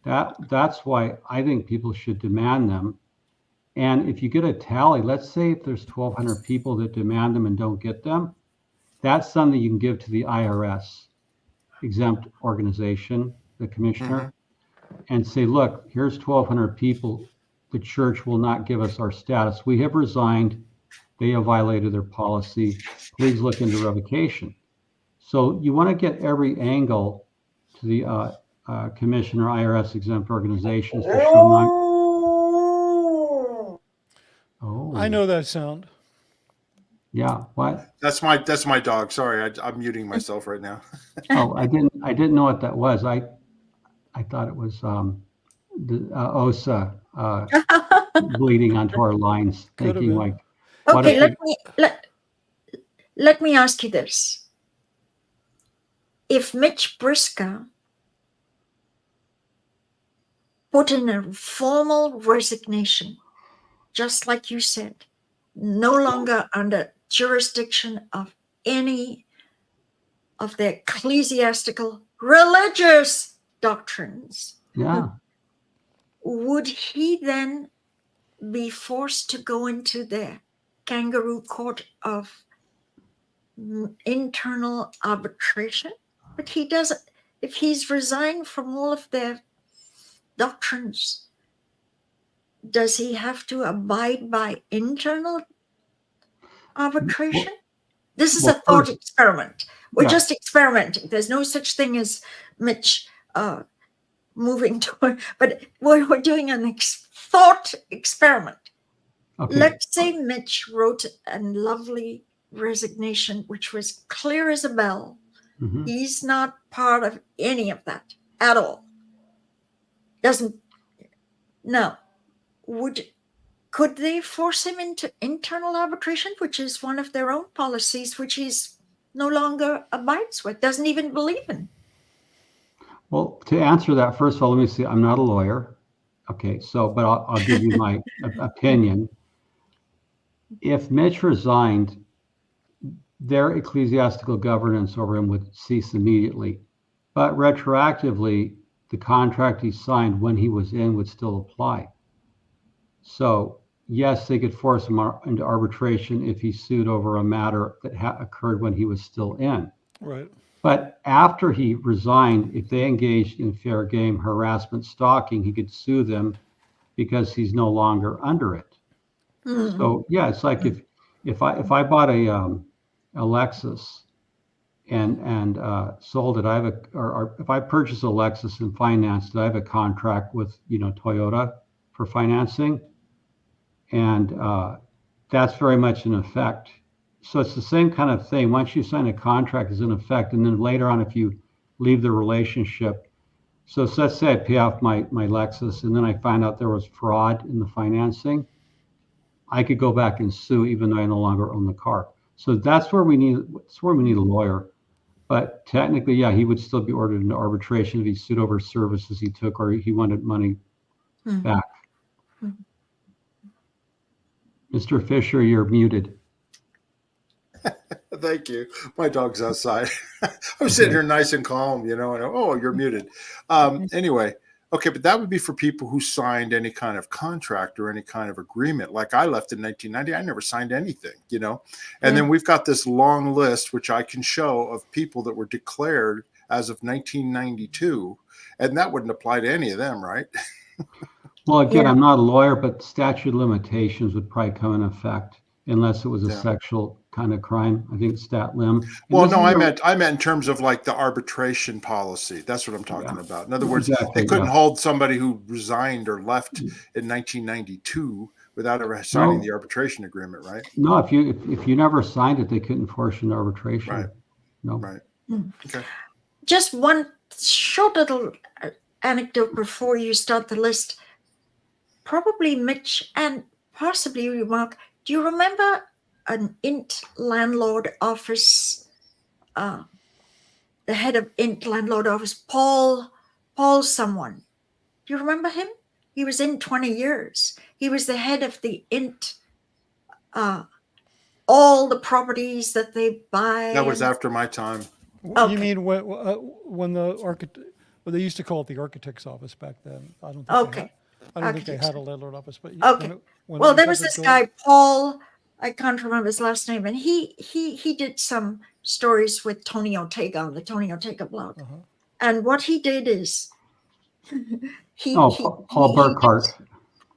That's why I think people should demand them. And if you get a tally, let's say if there's 1,200 people that demand them and don't get them, that's something you can give to the IRS exempt organization, the commissioner, and say, look, here's 1,200 people. The church will not give us our status. We have resigned. They have violated their policy. Please look into revocation. So you want to get every angle to the commissioner, IRS exempt organizations to show non. Oh, I know that sound. yeah. What? That's my dog. Sorry, I'm muting myself right now. Oh, I didn't know what that was. I thought it was the OSA bleeding onto our lines, Could have thinking been. like, what Okay, if let me ask you this. If Mitch Briscoe put in a formal resignation, just like you said, no longer under jurisdiction of any of the ecclesiastical religious doctrines, yeah, would he then be forced to go into the kangaroo court of internal arbitration? But he doesn't. If he's resigned from all of their doctrines, does he have to abide by internal arbitration? This is a thought first, experiment. We're yeah. just experimenting. There's no such thing as Mitch moving toward, but we're doing an thought experiment. Okay. Let's say Mitch wrote a lovely resignation, which was clear as a bell. Mhm. He's not part of any of that at all. Doesn't. No. Could they force him into internal arbitration, which is one of their own policies, which he's no longer abides with, doesn't even believe in? Well, to answer that, first of all, let me see. I'm not a lawyer. Okay, so, but I'll give you my opinion. If Mitch resigned, their ecclesiastical governance over him would cease immediately. But retroactively, the contract he signed when he was in would still apply. So, yes, they could force him into arbitration if he sued over a matter that occurred when he was still in. Right. But after he resigned, if they engaged in fair game harassment, stalking, he could sue them because he's no longer under it. So yeah, it's like if I bought a Lexus and sold it, or if I purchased a Lexus and financed it, I have a contract with Toyota for financing, and that's very much in effect. So it's the same kind of thing. Once you sign a contract, it's in effect, and then later on, if you leave the relationship, so let's say I pay off my Lexus, and then I find out there was fraud in the financing, I could go back and sue even though I no longer own the car. So that's where we need a lawyer. But technically, yeah, he would still be ordered into arbitration if he sued over services he took or he wanted money back. Mr. Fisher, you're muted. Thank you. My dog's outside. I'm sitting here nice and calm, and oh, you're muted. Anyway, okay, but that would be for people who signed any kind of contract or any kind of agreement. Like I left in 1990, I never signed anything, And then we've got this long list, which I can show, of people that were declared as of 1992, and that wouldn't apply to any of them, right? Well, again, I'm not a lawyer, but statute of limitations would probably come in effect unless it was a sexual kind of crime. I think stat lim. Well, no, I meant in terms of like the arbitration policy. That's what I'm talking about. In other words, they couldn't hold somebody who resigned or left in 1992 without ever signing the arbitration agreement, right? No, if you never signed it, they couldn't force you into arbitration. Right. No. Right. Okay. Just one short little anecdote before you start the list. Probably Mitch and possibly you, Mark. Do you remember an int landlord office, the head of int landlord office, Paul someone. Do you remember him? He was in 20 years. He was the head of the int, all the properties that they buy. That was after my time. You Okay. mean when the architect? Well, they used to call it the architect's office back then. I don't think Okay. I don't think they Architect's had a landlord office, but Okay. when Well, it there got was the this door- guy, Paul, I can't remember his last name, and he did some stories with Tony Ortega on the Tony Ortega blog. Uh-huh. And what he did is Paul Burkhart.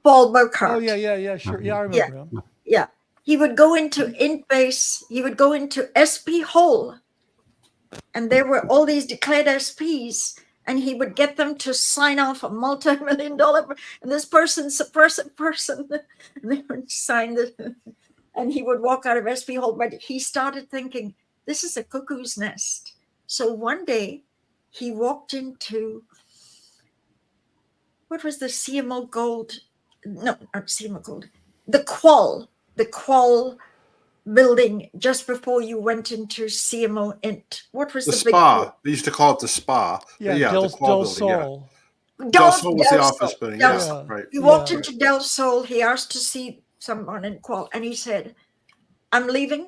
Paul Burkhart. Oh yeah, sure. Yeah, I remember him. Yeah. He would go into int base, he would go into SP Hole, and there were all these declared SPs, and he would get them to sign off a multi-million-dollar, and this person's a person, and they would sign the, and he would walk out of SP Hole. But he started thinking, this is a cuckoo's nest. So one day he walked into, what was the CMO Gold? No, not CMO Gold. The Qual building just before you went into CMO Int. What was The the spa. They used to call it the spa. Yeah, But yeah, Del the Qual building. Yeah. Sol. big Del Del Sol was the Del office Sol, building. Del Yeah, Sol. right. He walked Yeah. into Del Sol. He asked to see someone in Qual, and he said, I'm leaving,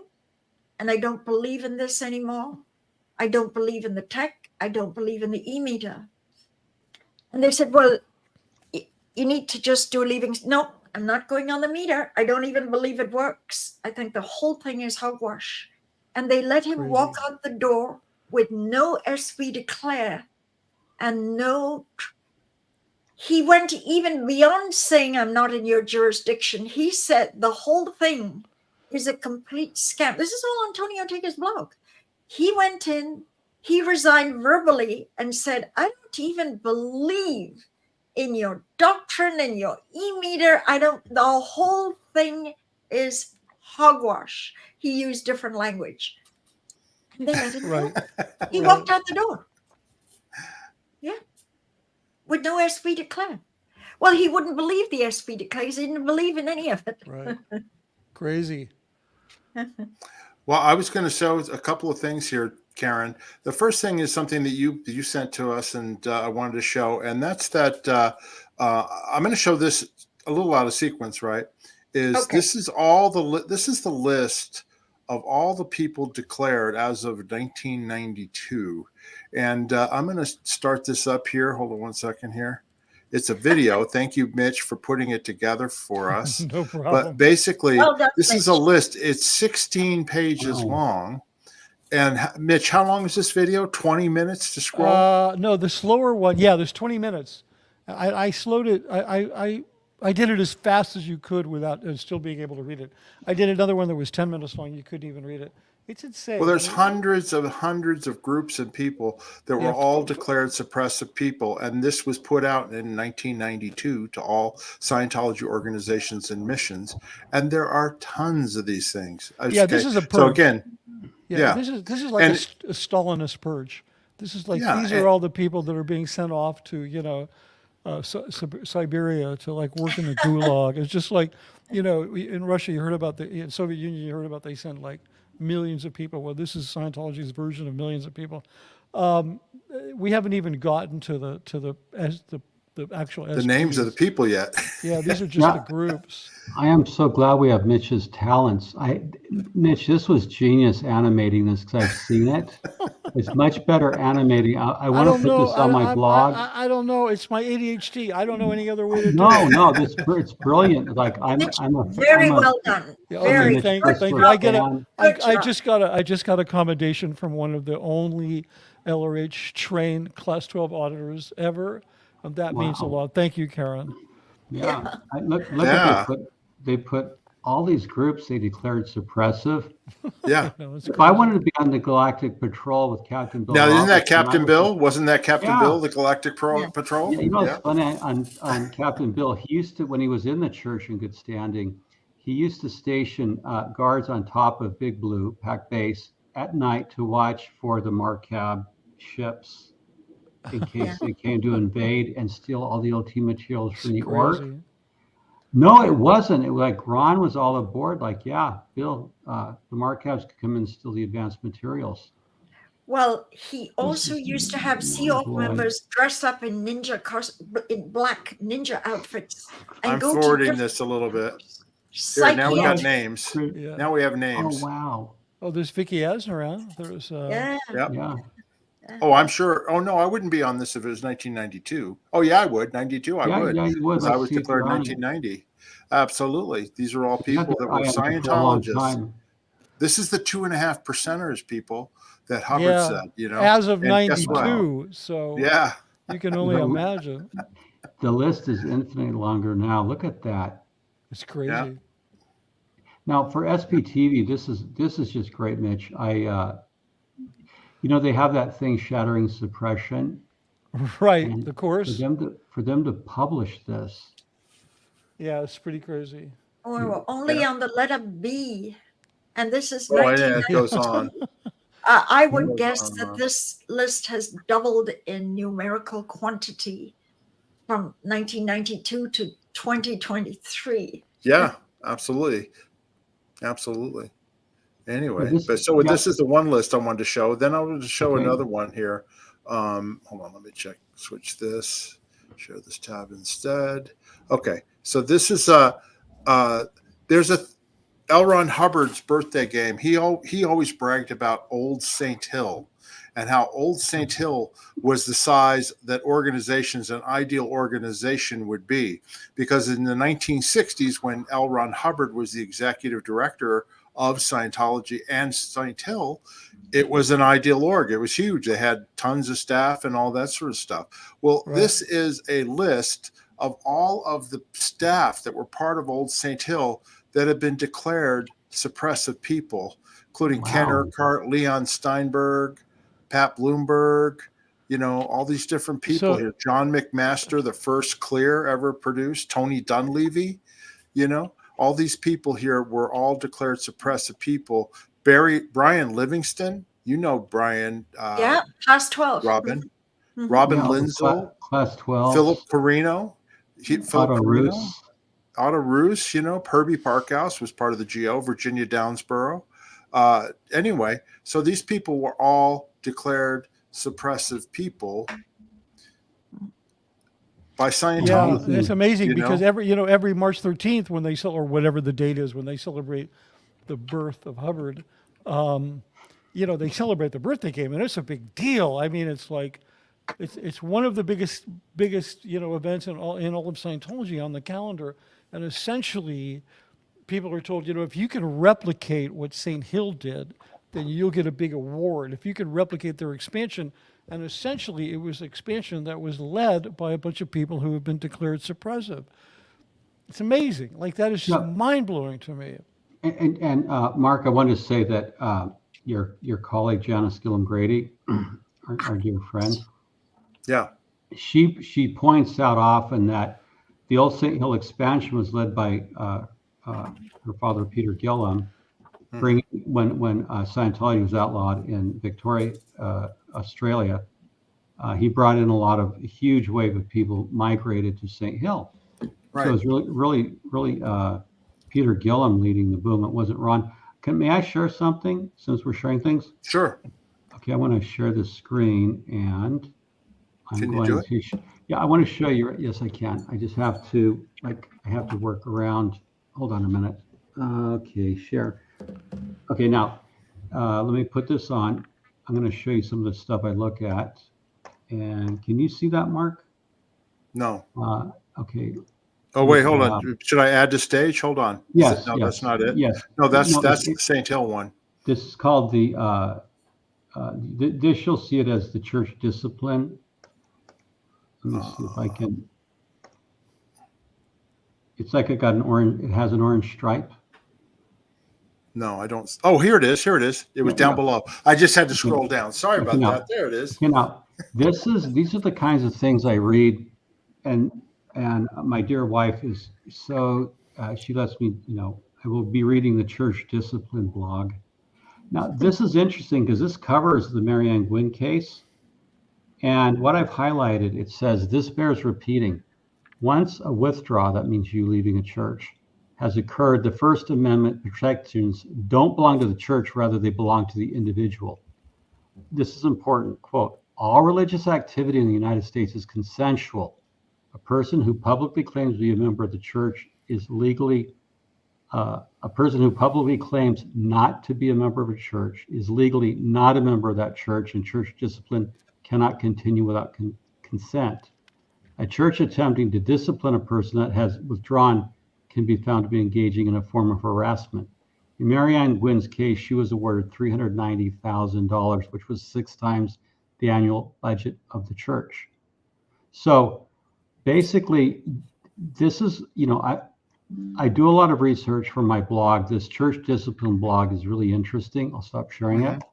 and I don't believe in this anymore. I don't believe in the tech. I don't believe in the e-meter. And they said, well, you need to just do a leaving. No, I'm not going on the meter. I don't even believe it works. I think the whole thing is hogwash. And they let him walk out the door with no SV declare and no. He went even beyond saying, I'm not in your jurisdiction. He said the whole thing is a complete scam. This is all on Tony Ortega's blog. He went in, he resigned verbally and said, I don't even believe in your doctrine and your e-meter. The whole thing is hogwash. He used different language. And they let him go. He walked out the door. Yeah. With no SP declare. Well, he wouldn't believe the SP declares. He didn't believe in any of it. Right. Crazy. Well, I was going to show a couple of things here, Karen. The first thing is something that you sent to us, and I wanted to show, and that's that I'm going to show this a little out of sequence, right? Okay. This is the list of all the people declared as of 1992, and I'm going to start this up here. Hold on one second here. It's a video. Thank you, Mitch, for putting it together for us. No problem. But basically, Well done, this is a Mitch. list. It's 16 pages long. And Mitch, how long is this video? 20 minutes to scroll? No, the slower one. Yeah, there's 20 minutes. I slowed it. I did it as fast as you could without still being able to read it. I did another one that was 10 minutes long. You couldn't even read it. It's insane. Well, there's hundreds of groups and people that were all declared suppressive people. And this was put out in 1992 to all Scientology organizations and missions. And there are tons of these things. Yeah, this is a purge. So again, Yeah, this is like a Stalinist purge. This is like these are all the people that are being sent off to Siberia to like work in the gulag. It's just like in Russia you heard about in Soviet Union you heard about they sent like millions of people. Well, this is Scientology's version of millions of people. We haven't even gotten to the actual the names of the people yet. Yeah, these are just the groups. I am so glad we have Mitch's talents. Mitch, this was genius animating this because I've seen it. It's much better animating. I want to put this on my blog. I don't know. It's my ADHD. I don't know any other way to do it. No, it's brilliant. Like Very well done. Yeah, Very okay, good. thank you. I just got a commendation from one of the only LRH trained Class 12 auditors ever. And that means a lot. Thank you, Karen. Yeah. Look at they put all these groups they declared suppressive. Yeah. If I wanted to be on the Galactic Patrol with Captain Bill. Now, isn't that Captain Bill? Wasn't that Captain Bill, the Galactic Patrol? Yeah, it's funny on Captain Bill. He used to, when he was in the church in good standing, he used to station guards on top of Big Blue Pack Base at night to watch for the Marcab ships in case they came to invade and steal all the OT materials from the org. No, it wasn't. It was like Ron was all aboard. Like, yeah, Bill, the Markovs could come in and steal the advanced materials. Well, he This also is used to have Sea Org mind-blowing. members dress up in in black ninja outfits and I'm go to forwarding different this a little bit. Here, now we got psychiatric. names. Yeah. Now we have Oh, names. wow. Oh, there's Vicky Asner. There's Yeah. Yep. Yeah. Oh, I'm sure. Oh no, I wouldn't be on this if it was 1992. Oh yeah, I would. 92, I Yeah, would. yeah, you would. Because I Let's was see if declared you're on it. 1990. Absolutely. These are all You had people their that were eye on you for a long Scientologists. time. This is the 2.5 percenters, people, that Hubbard yeah, said, you know. as of And guess what? 92. So Yeah. you can only No. imagine. The list is infinitely longer now. Look at that. It's crazy. Yeah. Now for SPTV, this is just great, Mitch. They have that thing, shattering suppression. Right. And The course. for them to publish this. Yeah, it's pretty crazy. Or only on the letter B. And this is Oh, yeah, it 1992. goes on. I would Goes guess on. that this list has doubled in numerical quantity from 1992 to 2023. Yeah, absolutely. Absolutely. Anyway, This this is the one list I wanted to show. Then I wanted to show another one here. Hold on, let me check. Switch this. Share this tab instead. Okay, so this is there's a L. Ron Hubbard's birthday game. He always bragged about Old St. Hill and how Old St. Hill was the size that an ideal organization would be. Because in the 1960s, when L. Ron Hubbard was the executive director of Scientology and St. Hill, it was an ideal org. It was huge. They had tons of staff and all that sort of stuff. Well, Right. This is a list of all of the staff that were part of Old St. Hill that have been declared suppressive people, including Ken Wow. Urquhart, Leon Steinberg, Pat Bloomberg, all these different people So- here. John McMaster, the first clear ever produced, Tony Dunleavy, all these people here were all declared suppressive people. Brian Livingston, Brian, Yeah, class 12. Robin, Mhm. Robin Yeah, Lindsell, class 12. Philip Carino, Otto Roos. Otto Roos, Herbie Parkhouse was part of the GO, Virginia Downsboro. Anyway, so these people were all declared suppressive people by Yeah, Scientology. it's amazing you know? because every March 13th when they or whatever the date is when they celebrate the birth of Hubbard, they celebrate the birthday game and it's a big deal. I mean, it's like it's one of the biggest events in all of Scientology on the calendar, and essentially people are told, if you can replicate what St. Hill did, then you'll get a big award. If you can replicate their expansion, and essentially it was expansion that was led by a bunch of people who have been declared suppressive. It's amazing. Like that is just Yeah. mind-blowing to me. And Mark, I wanted to say that your colleague Janice Gillum Grady, our dear friend, Yeah. she points out often that the old St. Hill expansion was led by her father Peter Gillum, when Scientology was outlawed in Victoria, Australia. He brought in a huge wave of people migrated to St. Hill. Right. So it was really Peter Gillum leading the boom. It wasn't Ron. May I share something since we're sharing things? Sure. Okay, I want to share the screen and Can you do it? Yeah, I want to show you. Yes, I can. I just have to work around. Hold on a minute. Okay, share. Okay, now let me put this on. I'm going to show you some of the stuff I look at. And can you see that, Mark? No. Okay. Oh, wait, hold on. Should I add to stage? Hold on. Yes. No, yes, that's not it. Yes. No, that's No, the St. Hill one. This is called this you'll see it as the church discipline. Let me see if I can. It's like it has an orange stripe. No, I don't. Oh, here it is. Here it is. It was Yeah, down yeah. below. I just had to scroll down. Sorry about No. that. There it is. These are the kinds of things I read, and my dear wife is so she lets me. I will be reading the church discipline blog. Now, this is interesting because this covers the Marianne Gwynn case, and what I've highlighted, it says this bears repeating. Once a withdrawal, that means you leaving a church, has occurred, the First Amendment protections don't belong to the church, rather they belong to the individual. This is important. Quote, all religious activity in the United States is consensual. A person who publicly claims to be a member of the church is legally, a person who publicly claims not to be a member of a church is legally not a member of that church, and church discipline cannot continue without consent. A church attempting to discipline a person that has withdrawn can be found to be engaging in a form of harassment. In Marianne Gwynn's case, she was awarded $390,000, which was 6 times the annual budget of the church. So basically, this is, I do a lot of research for my blog. This church discipline blog is really interesting. I'll stop sharing it.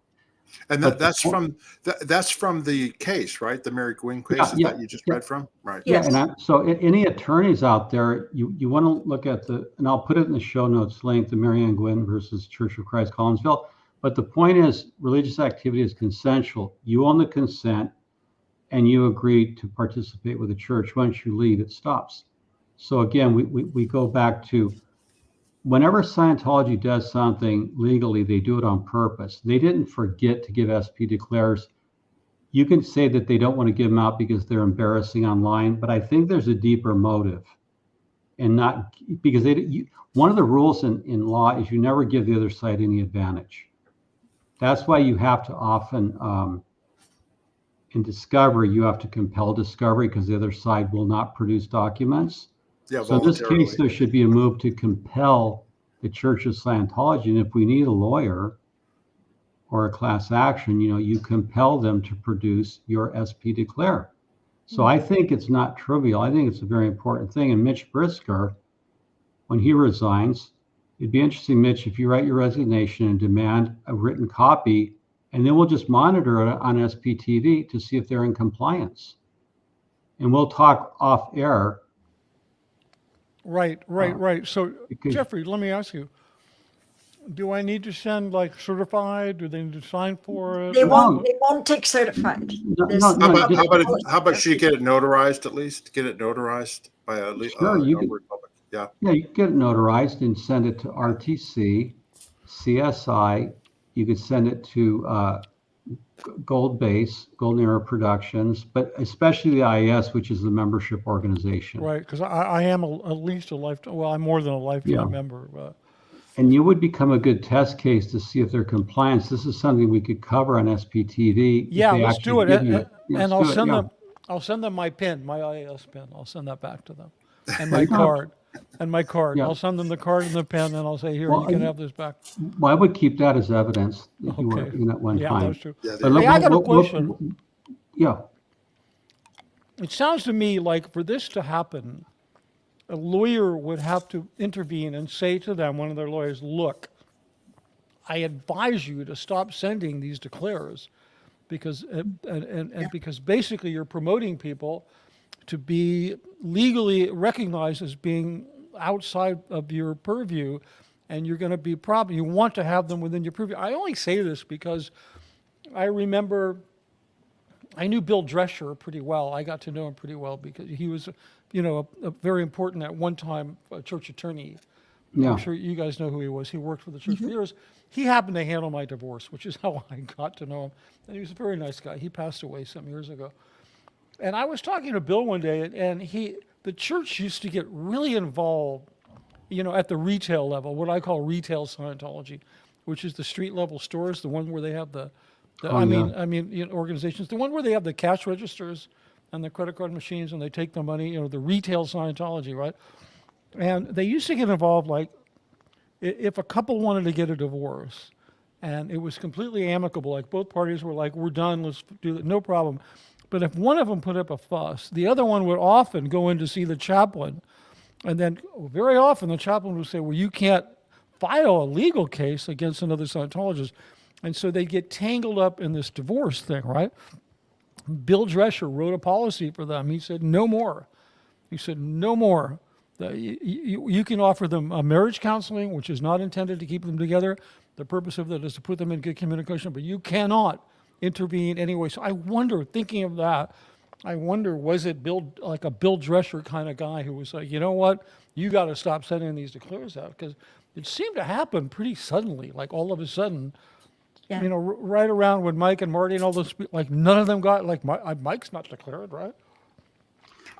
And But that's from the case, right? The Mary Gwynn case that you just read from, right? Yes. Yeah, and so any attorneys out there, you want to look at and I'll put it in the show notes link, the Marianne Gwynn versus Church of Christ Collinsville. But the point is, religious activity is consensual. You own the consent, and you agree to participate with the church. Once you leave, it stops. So again, we go back to, whenever Scientology does something legally, they do it on purpose. They didn't forget to give SP declares. You can say that they don't want to give them out because they're embarrassing online, but I think there's a deeper motive, and not because one of the rules in law is you never give the other side any advantage. That's why you have to often, in discovery, you have to compel discovery because the other side will not produce documents. Yeah, so in this case, there should be a move to compel the Church of Scientology. And if we need a lawyer or a class action, you compel them to produce your SP declare. So I think it's not trivial. I think it's a very important thing. And Mitch Brisker, when he resigns, it'd be interesting, Mitch, if you write your resignation and demand a written copy, and then we'll just monitor it on SPTV to see if they're in compliance. And we'll talk off air. Right. So, Jeffrey, let me ask you, do I need to send certified? Do they need to sign for it? They won't take certified. How about she get it notarized at least? Get it notarized by a Republic. Yeah, you can get it notarized and send it to RTC, CSI. You could send it to Gold Base, Golden Era Productions, but especially the IAS, which is the membership organization. Right, because I am at least a lifetime. Well, I'm more than a lifetime member. And you would become a good test case to see if they're compliant. This is something we could cover on SPTV. Yeah, let's do it. And I'll send them my PIN, my IAS PIN. I'll send that back to them, and my card. Yeah. I'll send them the card and the pen, and I'll say, here, you can have this back. Well, I would keep that as evidence that you were in at one time. Yeah, that's true. Yeah, I got a question. Yeah. It sounds to me like for this to happen, a lawyer would have to intervene and say to them, one of their lawyers, look, I advise you to stop sending these declares because because basically you're promoting people to be legally recognized as being outside of your purview, and you're going to be you want to have them within your purview. I only say this because I remember I knew Bill Drescher pretty well. I got to know him pretty well because he was, a very important at one time church attorney. Yeah. I'm sure you guys know who he was. He worked for the church for years. He happened to handle my divorce, which is how I got to know him. And he was a very nice guy. He passed away some years ago. And I was talking to Bill one day, and the church used to get really involved, at the retail level, what I call retail Scientology, which is the street level stores, the one where they have organizations, the one where they have the cash registers and the credit card machines, and they take the money, the retail Scientology, right? And they used to get involved, like, if a couple wanted to get a divorce, and it was completely amicable, like both parties were like, we're done, let's do it, no problem. But if one of them put up a fuss, the other one would often go in to see the chaplain. And then very often the chaplain would say, well, you can't file a legal case against another Scientologist. And so they get tangled up in this divorce thing, right? Bill Drescher wrote a policy for them. He said, no more. He said, no more. You can offer them a marriage counseling, which is not intended to keep them together. The purpose of that is to put them in good communication, but you cannot intervene anyway. So I wonder, thinking of that, I wonder, was it like a Bill Drescher kind of guy who was like, you know what, you got to stop sending these declares out, because it seemed to happen pretty suddenly, like all of a sudden, Yeah. you know, right around when Mike and Marty and all those, like none of them got, like Mike's not declared, right?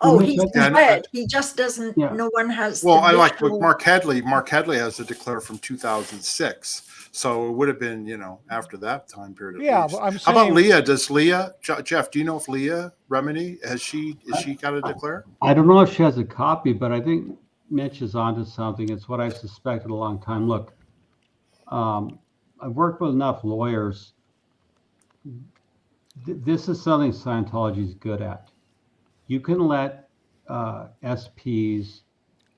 Oh, Mitch, he's I think- And, red. He just doesn't, Yeah. no one has. well, the I like visual- with Mark Hadley. Mark Hadley has a declare from 2006. So it would have been, after that time period. At Yeah, least. but I'm How about saying- Leah? Does Leah, Jeff, do you know if Leah Remini, is she got a declare? I don't know if she has a copy, but I think Mitch is onto something. It's what I suspected a long time. Look, I've worked with enough lawyers. This is something Scientology is good at. You can let SPs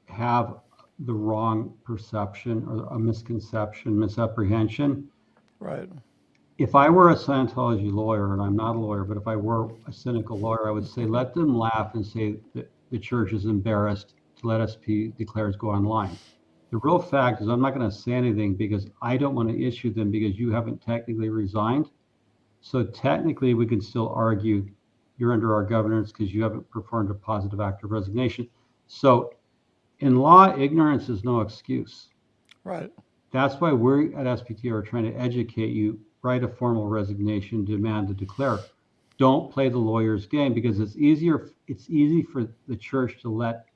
have the wrong perception or a misconception, misapprehension. Right. If I were a Scientology lawyer, and I'm not a lawyer, but if I were a cynical lawyer, I would say, let them laugh and say that the church is embarrassed to let SP declares go online. The real fact is I'm not going to say anything because I don't want to issue them because you haven't technically resigned. So technically we can still argue you're under our governance because you haven't performed a positive act of resignation. So in law, ignorance is no excuse. Right. That's why we at SPT are trying to educate you, write a formal resignation, demand to declare. Don't play the lawyer's game because it's easy for the church to let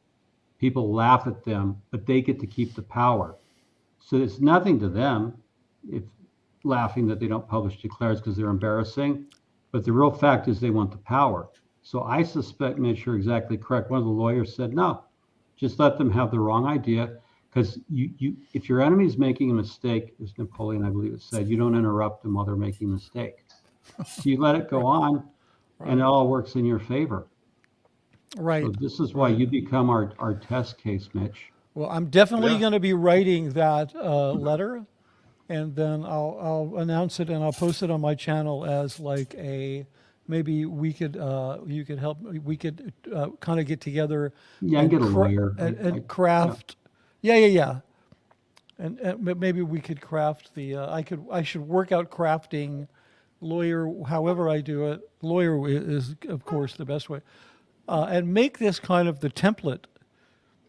people laugh at them, but they get to keep the power. So it's nothing to them if laughing that they don't publish declares because they're embarrassing. But the real fact is they want the power. So I suspect, Mitch, you're exactly correct. One of the lawyers said, no, just let them have the wrong idea. Because if your enemy is making a mistake, as Napoleon, I believe it said, you don't interrupt them while they're making a mistake. So you let it go on, and it all works in your favor. Right. So this is why you become our test case, Mitch. Well, I'm definitely Yeah. going to be writing that letter, and then I'll announce it and I'll post it on my channel as like maybe you could help, we could kind of get together. Yeah, and get a lawyer. and craft. Yeah. And maybe we could craft I should work out crafting lawyer, however I do it. Lawyer is of course the best way. And make this kind of the template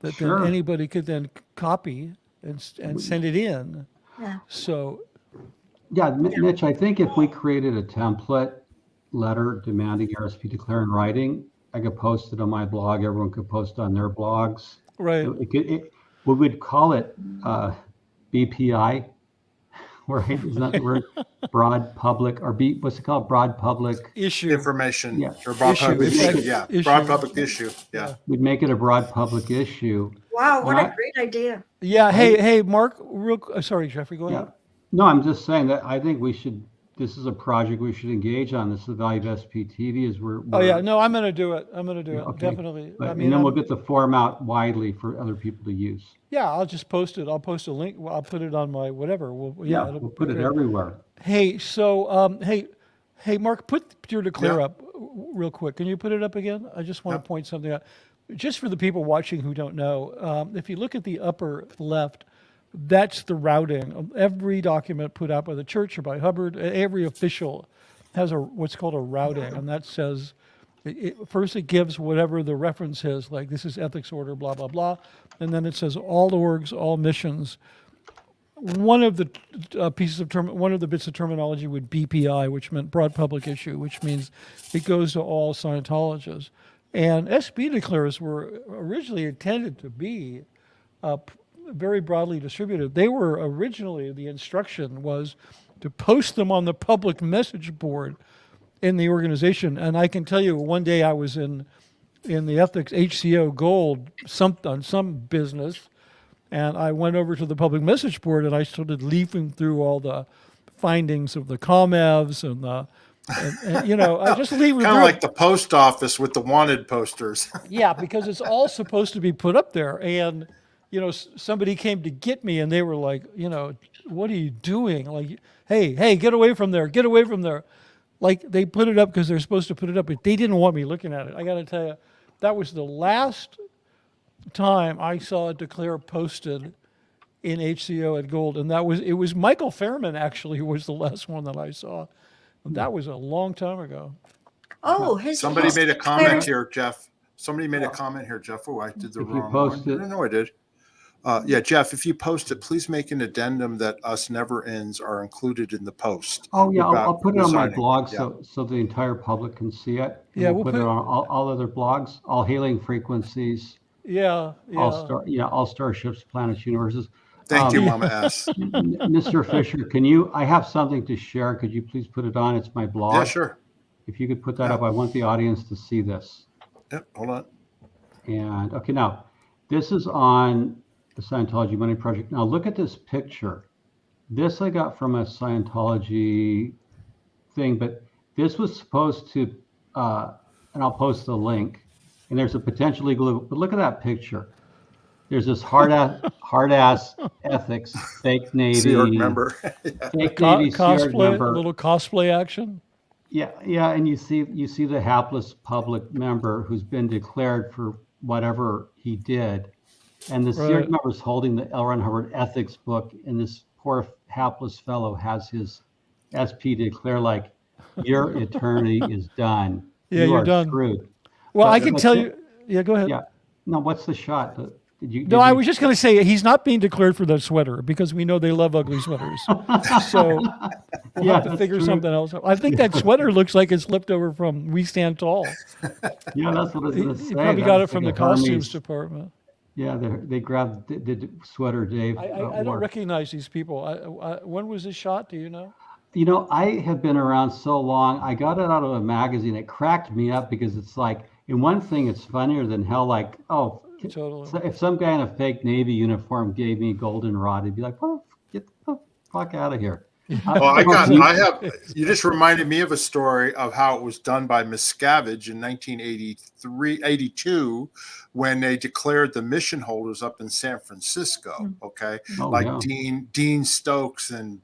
that Sure. then anybody could then copy and send it in. Yeah. So, Yeah, Mitch, I think if we created a template letter demanding RSP declare in writing, I could post it on my blog. Everyone could post on their blogs. right. We would call it BPI, right? Isn't that the word? Broad public, or what's it called? Broad public. Issue. Information Yeah. or broad Issue. public It's issue. like Yeah, issue. broad public issue. Yeah. We'd make it a broad public issue. Wow, what And a great idea. Yeah. Hey, Mark, sorry, Jeffrey, go Yeah. ahead. No, I'm just saying that I think this is a project we should engage on. This is the value of SPTV is Oh yeah, no, I'm going to do it. I'm going to do it. Okay. Definitely. But, I and mean, then we'll get the form out widely for other people to use. yeah, I'll just post it. I'll post a link. I'll put it on my whatever. It'll We'll be put it great. everywhere. Hey, so hey, Mark, put your declare Yeah. up real quick. Can you put it up again? I just want Yep. to point something out, just for the people watching who don't know. If you look at the upper left, that's the routing of every document put out by the church or by Hubbard. Every official has what's called a routing, and that says first it gives whatever the reference is, like this is ethics order, blah blah blah, and then it says all orgs, all missions. One of the one of the bits of terminology would BPI, which meant broad public issue, which means it goes to all Scientologists. And SB declares were originally intended to be very broadly distributed. They were originally, the instruction was to post them on the public message board in the organization. And I can tell you, one day I was in the ethics HCO Gold on some business, and I went over to the public message board and I started leafing through all the findings of the ComEvs and I just leafing Kind through. of like the post office with the wanted posters. Yeah, because it's all supposed to be put up there. And, somebody came to get me and they were like, what are you doing? Like, hey, get away from there. Get away from there. Like they put it up because they're supposed to put it up, but they didn't want me looking at it. I got to tell you, that was the last time I saw a declare posted in HCO at Gold. And it was Michael Fairman actually who was the last one that I saw. And that was a long time ago. Oh, his Somebody his made a comment declared- here, Jeff. Somebody made a Yeah. comment here, Jeff. Oh, I did the If you wrong post one. it- No, I did. Yeah, Jeff, if you post it, please make an addendum that us never ends are included in the post. Oh yeah, I'll about put it on my resigning. blog Yeah. so the entire public can see it. And Yeah, we'll we'll put it put- on all other blogs, all hailing frequencies, Yeah, yeah. all starships, planets, universes. Thank you, Um, Mama S. Mr. Fisher, I have something to share. Could you please put it on? It's my blog. Yeah, sure. If you could put that Yeah. up, I want the audience to see this. Yep, hold on. And okay, now this is on the Scientology Money Project. Now look at this picture. This I got from a Scientology thing, but this was supposed to, and I'll post the link. And there's a potential legal, but look at that picture. There's this hard ass ethics, fake Navy, Sea Org member. fake Navy Sea Org Cosplay, a member. little cosplay action. Yeah, and you see the hapless public member who's been declared for whatever he did, and the Sea Org Right. member's holding the L. Ron Hubbard ethics book, and this poor hapless fellow has his SP declare like, your eternity is done. Yeah, You you're are done. Screwed. Well, But- I can but- tell you. Yeah, go ahead. Yeah. No, what's the shot? Did you? No, I was just going to say he's not being declared for the sweater because we know they love ugly sweaters. So we'll Yeah, have to that's figure true. something else out. I think that sweater looks like it's left over from We Stand Tall. Yeah, that's what I was He, going to he say. probably That got was it from like the a Hermes. costumes department. Yeah, they grabbed the sweater Dave. I wore. don't recognize these people. When was this shot? Do you know? You know, I have been around so long. I got it out of a magazine. It cracked me up because it's like, in one thing, it's funnier than hell. Like, oh, Totally. so if some guy in a fake Navy uniform gave me goldenrod, he'd be like, "Well, get the fuck out of here." You just reminded me of a story of how it was done by Miscavige in 1982 when they declared the mission holders up in San Francisco. Okay. Oh, Like yeah. Dean Stokes and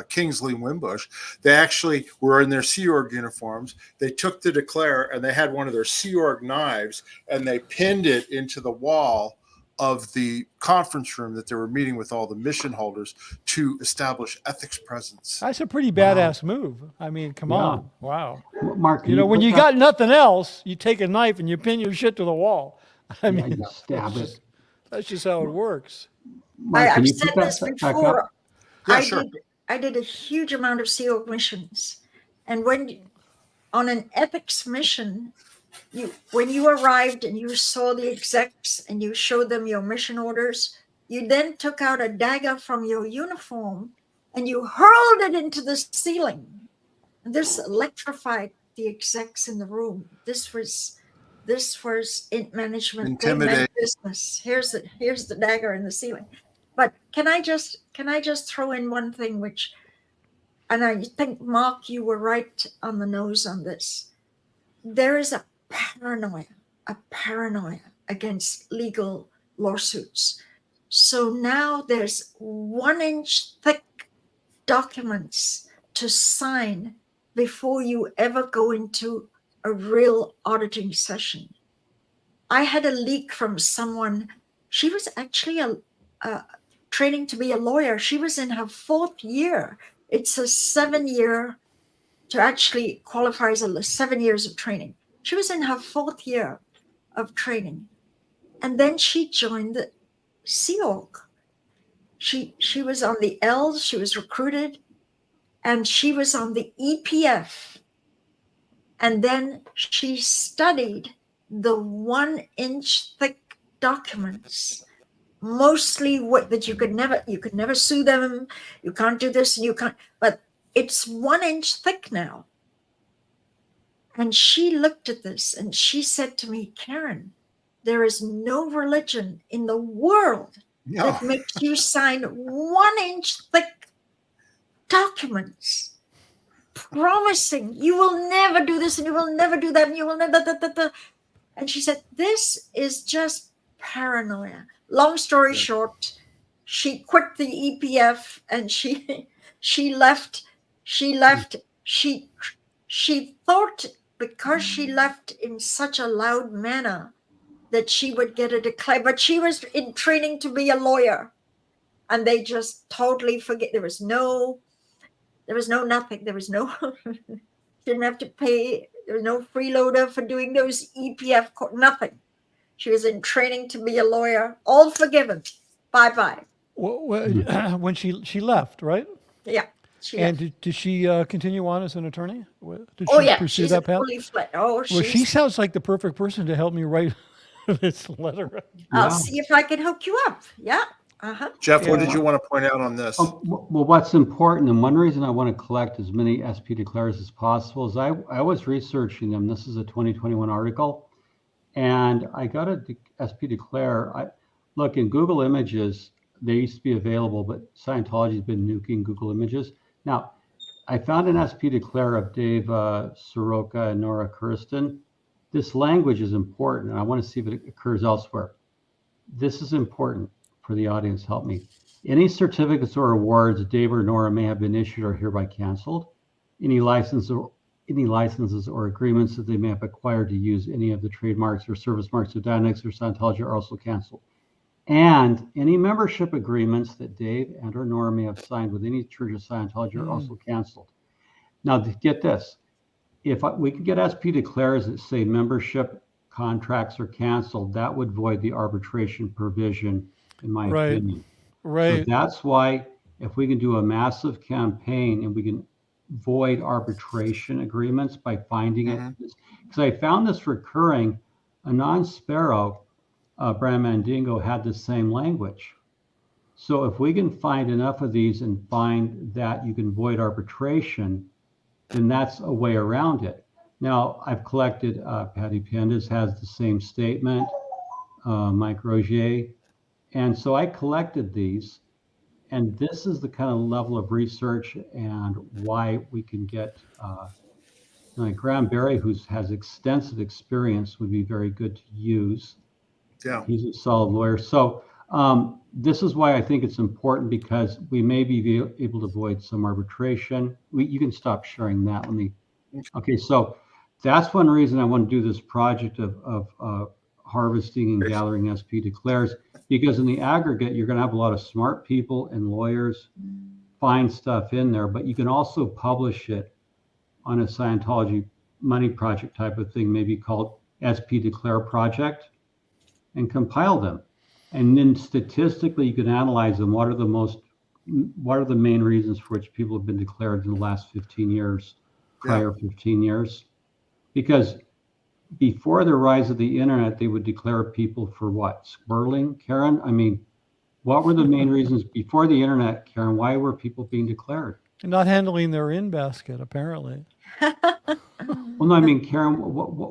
Kingsley Wimbush, they actually were in their Sea Org uniforms. They took the declare and they had one of their Sea Org knives and they pinned it into the wall of the conference room that they were meeting with all the mission holders to establish ethics presence. That's a pretty badass move. I mean, come Yeah. on. Wow. Mark, can You know, when put you that- got nothing else, you take a knife and you pin your shit to the wall. I yeah, mean, you stab it. that's just how it works. Mark, can I've you said put this that back before. up? Yeah, sure. I did a huge amount of Sea Org missions, and on an ethics mission, when you arrived and you saw the execs and you showed them your mission orders, you then took out a dagger from your uniform and you hurled it into the ceiling. And this electrified the execs in the room. This was in management. They meant Intimidate. business. Here's the dagger in the ceiling. But can I just throw in one thing, and I think, Mark, you were right on the nose on this. There is a paranoia against legal lawsuits. So now there's 1-inch thick documents to sign before you ever go into a real auditing session. I had a leak from someone. She was actually training to be a lawyer. She was in her 4th year. It's a 7-year to actually qualify as 7 years of training. She was in her 4th year of training. And then she joined the Sea Org. She was on the L's, she was recruited, and she was on the EPF. And then she studied the 1-inch thick documents, mostly that you could never sue them, you can't do this, and you can't, but it's 1-inch thick now. And she looked at this and she said to me, Karen, there is no religion in the world that makes you sign 1-inch thick documents promising you will never do this and you will never do that and you will never. And she said, this is just paranoia. Long story short, she quit the EPF and she left. She thought, because she left in such a loud manner, that she would get a declare, but she was in training to be a lawyer, and they just totally forget. There was no nothing. There was no, didn't have to pay There was no freeloader for doing those EPF, nothing. She was in training to be a lawyer, all forgiven. Bye-bye. When she left, right? Yeah. She And left. did she continue on as an attorney? Did Oh she yeah, pursue she's that path? fully fledged. Oh, Well, she she's. sounds like the perfect person to help me write this letter. I'll Yeah. see if I can hook you up. Yeah. Uh-huh. Jeff, what Yeah. did you want to point out on this? Well, what's important, and one reason I want to collect as many SP declares as possible is I was researching them. This is a 2021 article, and I got a SP declare. Look, in Google Images, they used to be available, but Scientology's been nuking Google Images. Now, I found an SP declare of Dave Soroka and Nora Kirsten. This language is important, and I want to see if it occurs elsewhere. This is important for the audience. Help me. Any certificates or awards Dave or Nora may have been issued are hereby canceled. Any licenses or agreements that they may have acquired to use any of the trademarks or service marks of Dynex or Scientology are also canceled. And any membership agreements that Dave and or Nora may have signed with any Church of Scientology are also canceled. Now, get this. If we could get SP declares that say membership contracts are canceled, that would void the arbitration provision, in my Right. opinion. Right. So that's why if we can do a massive campaign and we can void arbitration agreements by finding it, because I found this recurring. Anon Sparrow, Bram Mandingo had the same language. So if we can find enough of these and find that you can void arbitration, then that's a way around it. Now, I've collected, Patty Pendas has the same statement, Mike Rogier. And so I collected these, and this is the kind of level of research and why we can get, like Graham Berry, who has extensive experience, would be very good to use. Yeah. He's a solid lawyer. So this is why I think it's important, because we may be able to avoid some arbitration. You can stop sharing that. Let me. Okay, so that's one reason I want to do this project of harvesting and gathering SP declares, because in the aggregate, you're going to have a lot of smart people and lawyers find stuff in there, but you can also publish it on a Scientology money project type of thing, maybe called SP Declare Project, and compile them. And then statistically, you can analyze them. What are the main reasons for which people have been declared in the last 15 years, prior 15 years? Because before the rise of the internet, they would declare people for what? Squirreling, Karen? I mean, what were the main reasons before the internet, Karen? Why were people being declared? Not handling their in basket, apparently. Well, no, I mean, Karen,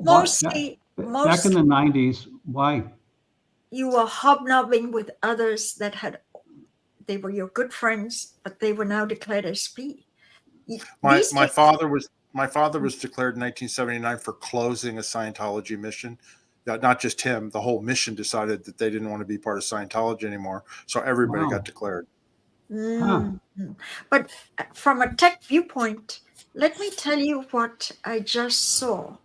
Mostly, back in the 90s, why? you were hobnobbing with others that they were your good friends, but they were now declared SP. My father was declared in 1979 for closing a Scientology mission. Not just him, the whole mission decided that they didn't want to be part of Scientology anymore. So everybody got declared. But from a tech viewpoint, let me tell you what I just saw.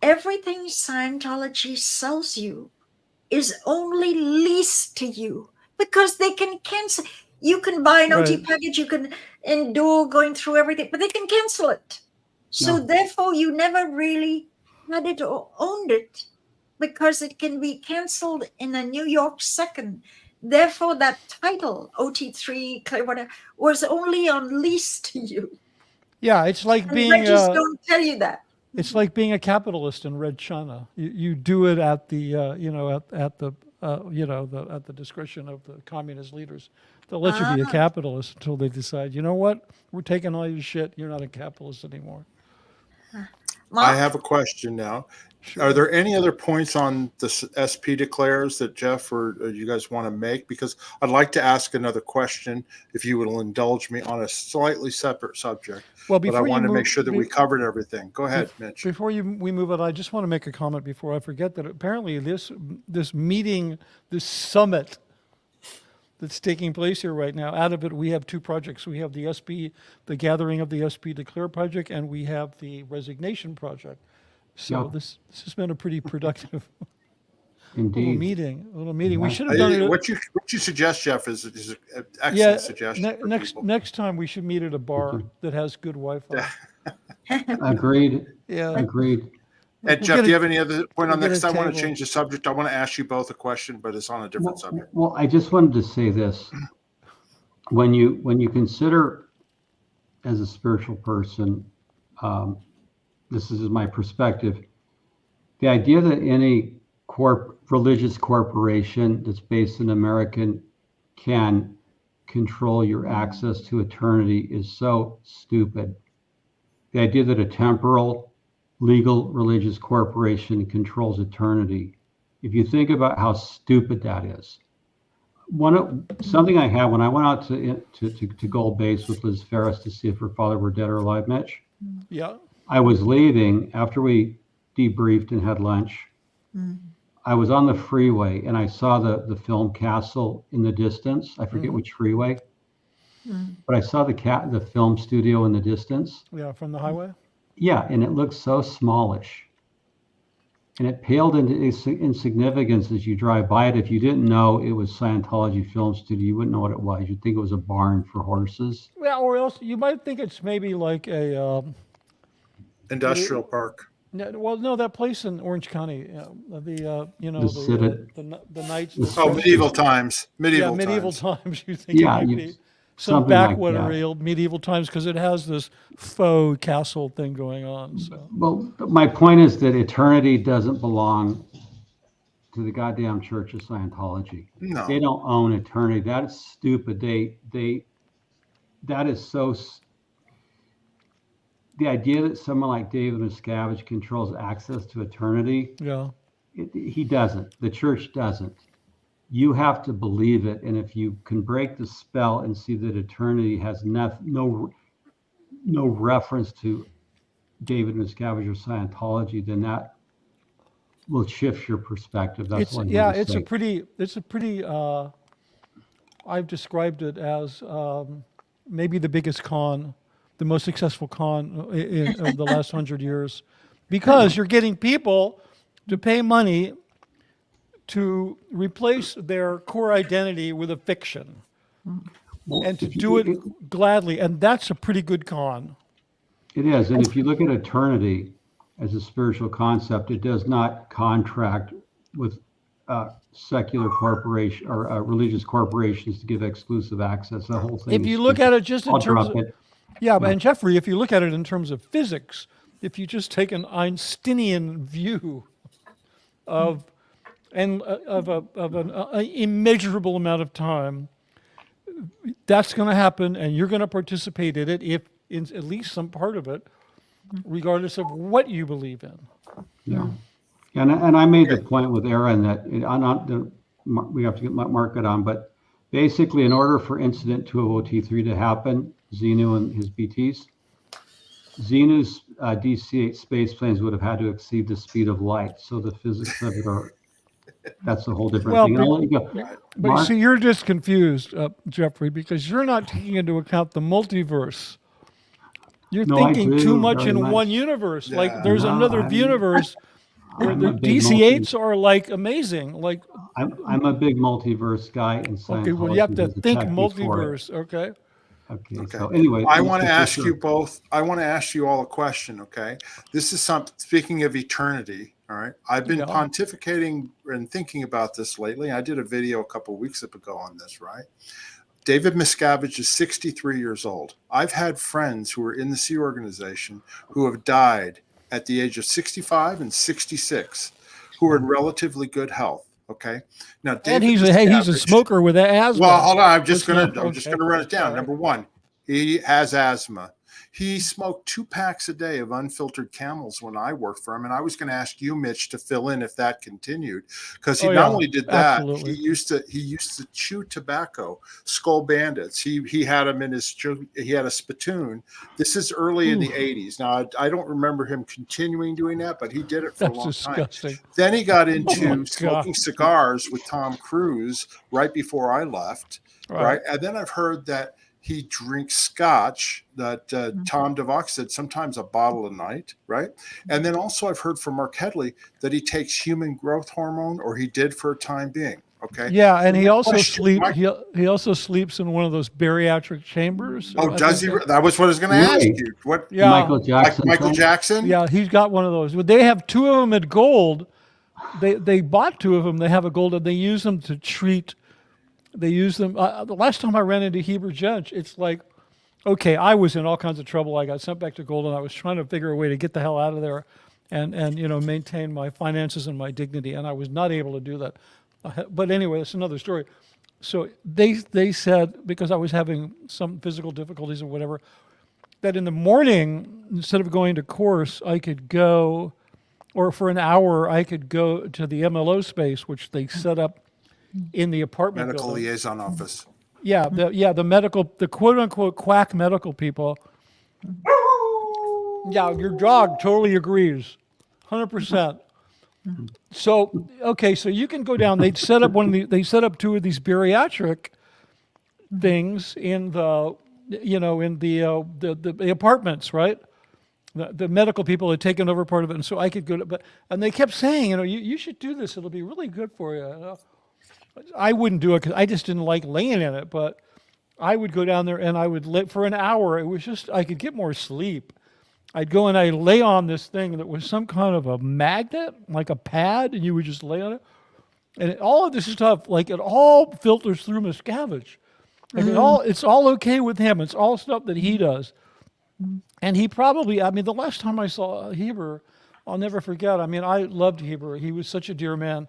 Everything Scientology sells you is only leased to you because they can cancel. You can buy an OT package, you can endure going through everything, but they can cancel it. So therefore, you never really had it or owned it because it can be canceled in a New York second. Therefore, that title, OT3, whatever, was only on lease to you. Yeah, it's like And being. Regis don't tell you that. It's like being a capitalist in Red China. You do it at the at the discretion of the communist leaders. They'll let you be a capitalist until they decide, you know what, we're taking all your shit. You're not a capitalist anymore. I have a question now. Sure. Are there any other points on the SP declares that Jeff or you guys want to make? Because I'd like to ask another question, if you will indulge me, on a slightly separate subject. Well, but I want to make sure that we covered everything. Go ahead, Mitch. Before we move on, I just want to make a comment before I forget that apparently this meeting, this summit that's taking place here right now, out of it we have two projects. We have the the gathering of the SP Declare project, and we have the resignation project. So this has been a pretty productive little meeting. We should have done it. What you suggest, Jeff, is an excellent suggestion. Next time we should meet at a bar that has good Wi-Fi. Agreed. Yeah. Agreed. And We'll Jeff, get do you a- have any other point on we'll that? get a 'Cause I want to table. change the subject. I want to ask you both a question, but it's on a different subject. Well, I just wanted to say this. When you consider as a spiritual person, this is my perspective, the idea that any religious corporation that's based in America can control your access to eternity is so stupid. The idea that a temporal, legal, religious corporation controls eternity. If you think about how stupid that is, something I had when I went out to Gold Base with Liz Ferris to see if her father were dead or alive, Mitch. Yeah. I was leaving after we debriefed and had lunch. I was on the freeway and I saw the film Castle in the distance. I forget which freeway, but I saw the film studio in the distance. Yeah. From the highway. Yeah, and it looked so smallish. And it paled into insignificance as you drive by it. If you didn't know it was Scientology Film Studio, you wouldn't know what it was. You'd think it was a barn for horses. Yeah. Or else you might think it's maybe like a. Industrial park. Well, no, that place in Orange County, the knights. Oh, medieval times. Medieval medieval times. times. You think Yeah, it might be some something like backwater that. medieval times because it has this faux castle thing going on. So Well, my point is that eternity doesn't belong to the goddamn Church of Scientology. No. They don't own eternity. That is stupid. That is so. The idea that someone like David Miscavige controls access to eternity, yeah, he doesn't. The church doesn't. You have to believe it, and if you can break the spell and see that eternity has no reference to David Miscavige or Scientology, then that will shift your perspective. That's what it's a pretty. I've described it as maybe the biggest con, the most successful con of the last 100 years, because you're getting people to pay money to replace their core identity with a fiction, and to do it gladly, and that's a pretty good con. It is, and if you look at eternity as a spiritual concept, it does not contract with secular corporation or religious corporations to give exclusive access. The whole thing. If you look at it just in I'll terms drop of, it. yeah, and Jeffrey, if you look at it in terms of physics, if you just take an Einsteinian view of an immeasurable amount of time, that's going to happen, and you're going to participate in it, if in at least some part of it, regardless of what you believe in. Yeah, and I made the point with Aaron that we have to get Mark it on, but basically, in order for Incident 20T3 to happen, Xenu and his BTs, Xenu's DC-8 space planes would have had to exceed the speed of light. So the physics of it are, that's a whole different thing. And I'll let you go. But Mark? see, you're just confused, Jeffrey, because you're not taking into account the multiverse. You're No, I thinking do, too much very in much. one universe. Yeah. Like there's No, another universe where I'm the a big DC-8s are like amazing. Like, I'm a big multiverse guy in Scientology. okay, well, you have to There's a think tech before it. multiverse, okay? Okay, so anyway. I want to let's ask get you both. I want to ask you all a question. Okay, this is something. Speaking of eternity, all right. I've been Yeah. pontificating and thinking about this lately. I did a video a couple of weeks ago on this. Right, David Miscavige is 63 years old. I've had friends who are in the Sea Organization who have died at the age of 65 and 66, who are in relatively good health. Okay, now And David he's a Miscavige- smoker with asthma. Well, hold on. I'm just Let's gonna not- okay. run it down. All right. Number one, he has asthma. He smoked 2 packs a day of unfiltered Camels when I worked for him, and I was going to ask you, Mitch, to fill in if that continued, because he Oh, not yeah, only did that, absolutely. he used to chew tobacco, Skull Bandits. He had them in his. He had a spittoon. This is early in the 80s. Now I don't remember him continuing doing that, but he did it for a That's long disgusting. time. Then he got Oh, into my smoking God. cigars with Tom Cruise right before I left. Right. And then I've heard that he drinks scotch, that Tom DeVox said sometimes a bottle a night. Right. And then also I've heard from Mark Headley that he takes human growth hormone, or he did for a time being. Okay. Yeah, and he also Question, Mike- he also sleeps in one of those bariatric chambers. Oh, I does he? think That was what I was going to ask Really? you. What, Yeah, Michael like Jackson. Michael thing? Jackson? yeah, he's got one of those. But they have two of them at Gold. They bought two of them. They have a Gold, and they use them to treat. They use them. The last time I ran into Heber Judge, it's like, okay, I was in all kinds of trouble. I got sent back to Gold, and I was trying to figure a way to get the hell out of there, and maintain my finances and my dignity, and I was not able to do that. But anyway, that's another story. So they said, because I was having some physical difficulties or whatever, that in the morning, instead of going to course, I could go, or for an hour, I could go to the MLO space, which they set up in the apartment Medical building. liaison office. Yeah, the medical, the quote unquote quack medical people. Yeah, your dog totally agrees, 100%. So okay, so you can go down. They set up two of these bariatric things in the the apartments, right? The medical people had taken over part of it, and so I could go to. And they kept saying, you should do this. It'll be really good for you. I wouldn't do it because I just didn't like laying in it. But I would go down there and I would lay for an hour. It was just I could get more sleep. I'd go and I'd lay on this thing that was some kind of a magnet, like a pad, and you would just lay on it. And all of this stuff, like it all filters through Miscavige. Like it's all okay with him. It's all stuff that he does. And he probably, the last time I saw Heber, I'll never forget. I loved Heber. He was such a dear man.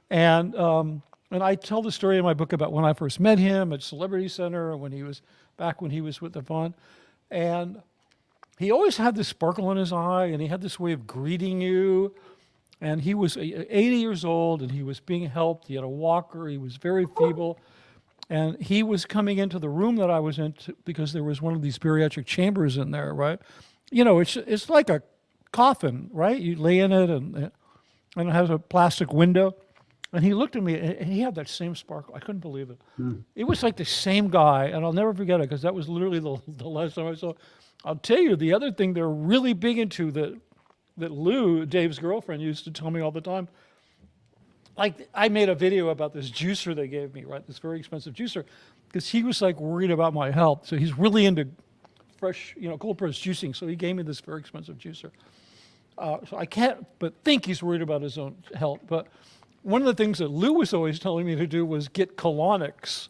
And I tell the story in my book about when I first met him at Celebrity Center and when he was with the fund. And he always had this sparkle in his eye, and he had this way of greeting you. And he was 80 years old, and he was being helped. He had a walker. He was very feeble. And he was coming into the room that I was in because there was one of these bariatric chambers in there, right? It's like a coffin, right? You lay in it, and it has a plastic window. And he looked at me, and he had that same sparkle. I couldn't believe it. It was like the same guy, and I'll never forget it because that was literally the last time I saw. I'll tell you, the other thing they're really big into that Lou, Dave's girlfriend, used to tell me all the time. Like, I made a video about this juicer they gave me, right? This very expensive juicer, because he was like worried about my health. So he's really into fresh, cold pressed juicing. So he gave me this very expensive juicer. So I can't but think he's worried about his own health. But one of the things that Lou was always telling me to do was get colonics.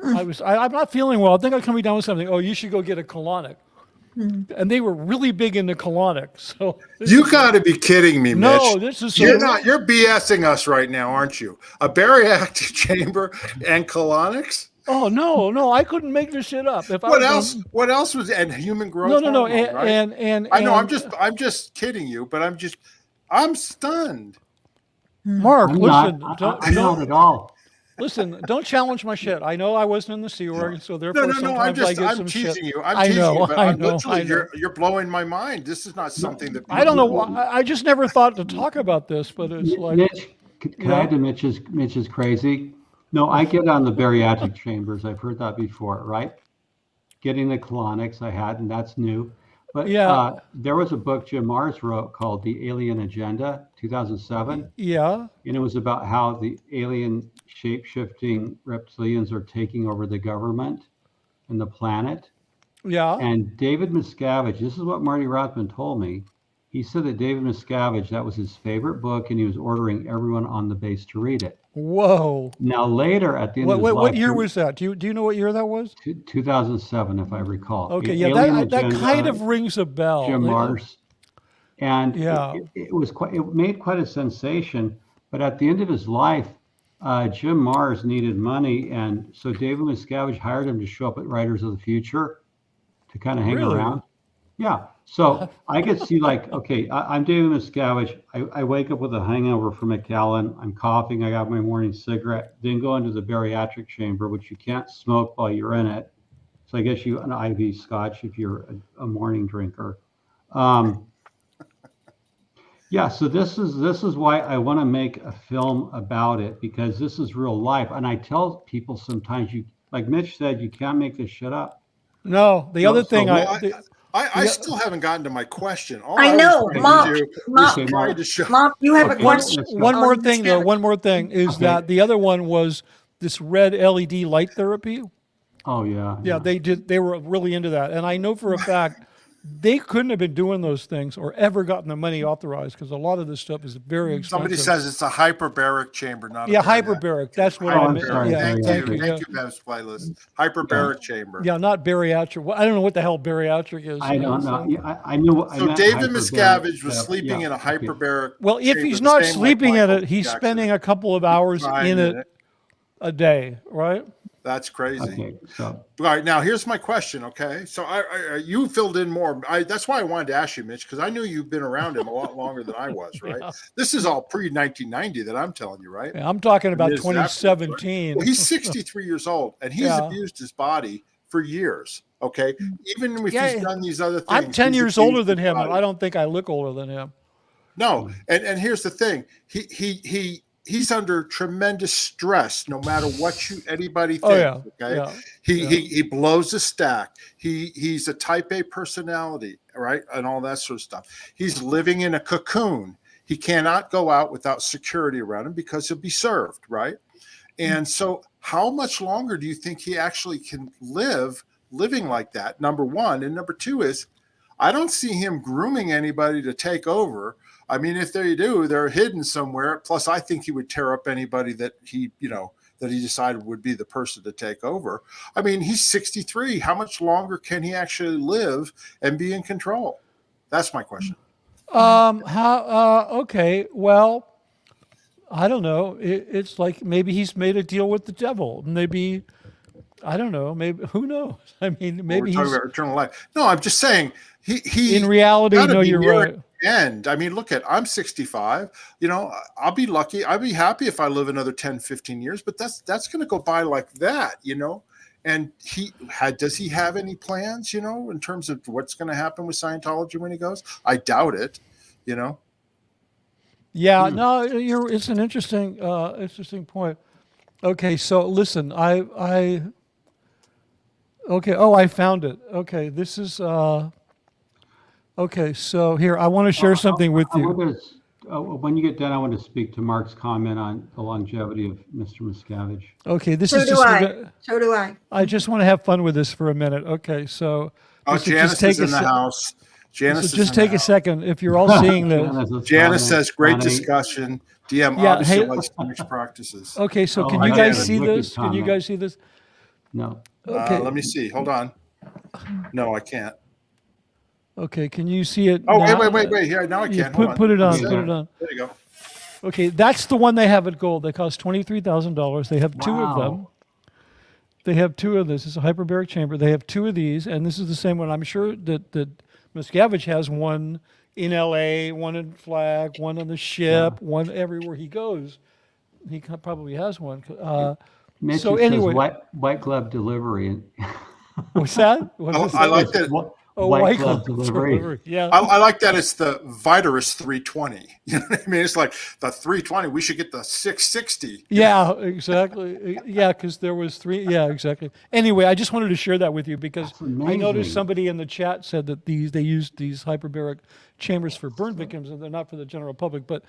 I'm not feeling well. I think I'm coming down with something. Oh, you should go get a colonic. And they were really big into colonics. So You got to be kidding me, Mitch. No, this is You're not. You're BSing us right now, aren't you? A bariatric chamber and colonics. Oh no, I couldn't make this shit up. If I What was else? on- What else was? And human growth. No, hormone, right? and I know. and, I'm just kidding you, but I'm stunned. Mark, I'm listen, not, don't, I'm not at all. listen, don't challenge my shit. I know I wasn't in the Sea Org, so therefore No. sometimes I get I'm some teasing shit. you. I'm I teasing know, you, but I I'm know, literally, I know. you're blowing my mind. This is not something that I don't know. people- I just never thought to talk about this, but it's like, Mitch, can I add to Mitch's crazy? No, I get on the bariatric chambers. I've heard that before, right? Getting the colonics I had, and that's new. But Yeah. there was a book Jim Marrs wrote called The Alien Agenda, 2007. yeah, And it was about how the alien shape-shifting reptilians are taking over the government and the planet. yeah. And David Miscavige, this is what Marty Rothman told me. He said that David Miscavige, that was his favorite book, and he was ordering everyone on the base to read it. Whoa. Now, later at the end of his What life, year was that? Do you know what year that was? 2007, if I recall. Okay, The yeah, Alien that Agenda, kind of rings a bell. Jim Marrs. And Yeah. it made quite a sensation. But at the end of his life, Jim Marrs needed money, and so David Miscavige hired him to show up at Writers of the Future to kind of hang Really? around. Yeah. So I could see okay, I'm David Miscavige. I wake up with a hangover from McAllen. I'm coughing. I got my morning cigarette. Then go into the bariatric chamber, which you can't smoke while you're in it. So I guess you an IV scotch if you're a morning drinker. Yeah. So this is why I want to make a film about it, because this is real life. And I tell people sometimes like Mitch said, you can't make this shit up. No, the other so thing Well, I Yeah. still haven't gotten to my question. All I was know, trying to Mark. do Mark, was trying to show. Mark, you have a Okay, question. let's go. One more on thing, though. Miscavige. One more thing is Okay. that the other one was this red LED light therapy. Oh yeah. Yeah, they did. They were really into that, and I know for a fact they couldn't have been doing those things or ever gotten the money authorized because a lot of this stuff is very expensive. Somebody says it's a hyperbaric chamber, not Yeah, a bariatric. hyperbaric. That's what Oh, I I'm meant. sorry, Yeah, Thank thank you. you. Thank Yeah. you, Bev's playlist. Hyperbaric chamber. Yeah, not bariatric. Well, I don't know what the hell bariatric is. I don't know. so- Yeah, I knew. I So meant David hyperbaric, Miscavige was but, sleeping yeah, in a okay. hyperbaric Well, if chamber, he's the not same like sleeping in Michael it, he's Jackson. spending a couple of hours Lying in it a day, right? That's crazy. Okay, so All right, now here's my question. Okay, so you filled in more. That's why I wanted to ask you, Mitch, because I knew you've been around him a lot longer than I was. Right? Yeah. This is all pre 1990 that I'm telling you, right? Yeah, I'm talking about It is afterwards, right? 2017. Well, he's 63 years old, and he's Yeah. abused his body for years. Okay, even if Yeah, he's done these other things, I'm 10 he's years abused older than his him, and body. I don't think I look older than him. No, and here's the thing: he's under tremendous stress, no matter what anybody thinks. Oh yeah. Okay, Yeah. he blows a stack. He's a Type A personality, right, and all that sort of stuff. He's living in a cocoon. He cannot go out without security around him because he'll be served, right? And so, how much longer do you think he actually can living like that? Number one, and number two is, I don't see him grooming anybody to take over. I mean, if they do, they're hidden somewhere. Plus, I think he would tear up anybody that he decided would be the person to take over. I mean, he's 63. How much longer can he actually live and be in control? That's my question. Okay. Well, I don't know. It's like maybe he's made a deal with the devil. Maybe I don't know. Maybe who knows? I mean, maybe We're talking he's about eternal life. No, I'm just saying he in reality. gotta No, be you're near right. the end. I mean, look I'm 65. I'll be lucky. I'll be happy if I live another 10, 15 years, but that's going to go by like that, And does he have any plans, in terms of what's going to happen with Scientology when he goes? I doubt it, Yeah. No, it's an interesting point. Okay. So listen, okay. Oh, I found it. Okay. This is. Okay. So here, I want to share something with I you. want to, when you get done, I want to speak to Mark's comment on the longevity of Mr. Miscavige. Okay. This So is do just. I. So do I. I just want to have fun with this for a minute. Okay. So. Oh, this will Janice just take is in the house. Janice So is just in the take a house. second. If you're all seeing this. Janice says, great funny. discussion. DM Yeah, obviously hey- likes mixed practices. Okay. So Oh, can I you got guys a see wicked this? Can you comment. guys see this? No. Okay. Let me see. Hold on. No, I can't. Okay. Can you see it? Oh, now? wait. Here, now I Yeah, can. Hold on. put it on. Okay, Put it on. There you go. Okay, that's the one they have at Gold. They cost $23,000. They have two of them. Wow. They have two of this. It's a hyperbaric chamber. They have two of these, and this is the same one. I'm sure that Miscavige has one in L.A., one in Flag, one on the ship, one everywhere he goes. He probably has one. Mitch, So it says anyway- white glove delivery. What's that? What's Oh, this? I like that. Oh, white glove delivery. Yeah. I like that it's the Vitarus 320. You know what I mean? It's like the 320. We should get the 660. Yeah, exactly. Yeah, because there was three. Yeah, exactly. Anyway, I just wanted to share that with you because That's I amazing. noticed somebody in the chat said that they used these hyperbaric chambers for burn victims and they're not for the general public. But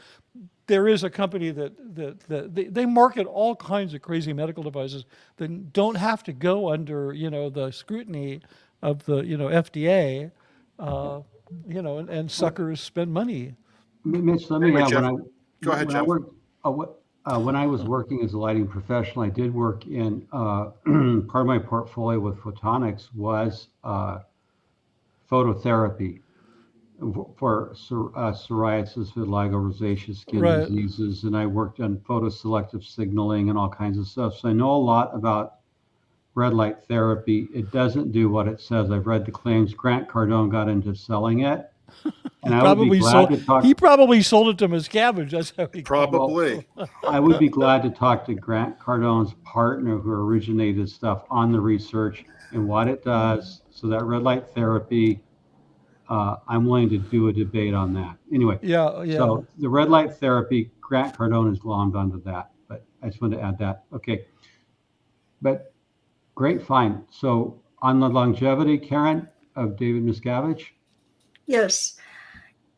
there is a company that they market all kinds of crazy medical devices that don't have to go under the scrutiny of the FDA. And suckers spend money. Mitch, let me Anyway, add, Jeff, when go ahead, when I Jeff. worked, when I was working as a lighting professional, I did work in part of my portfolio with photonics was phototherapy for psoriasis, vitiligo, rosacea skin Right. diseases, and I worked on photoselective signaling and all kinds of stuff. So I know a lot about red light therapy. It doesn't do what it says. I've read the claims. Grant Cardone got into selling it, and I would be glad to talk. He probably sold it to Miscavige. That's how he Probably. I would be glad to talk to Grant Cardone's partner who originated stuff on the research and what it does. So that red light therapy, I'm willing to do a debate on that. Anyway, Yeah. so the red light therapy, Grant Cardone has glommed onto that, but I just wanted to add that. Okay. But great find. So on the longevity, Karen, of David Miscavige? Yes.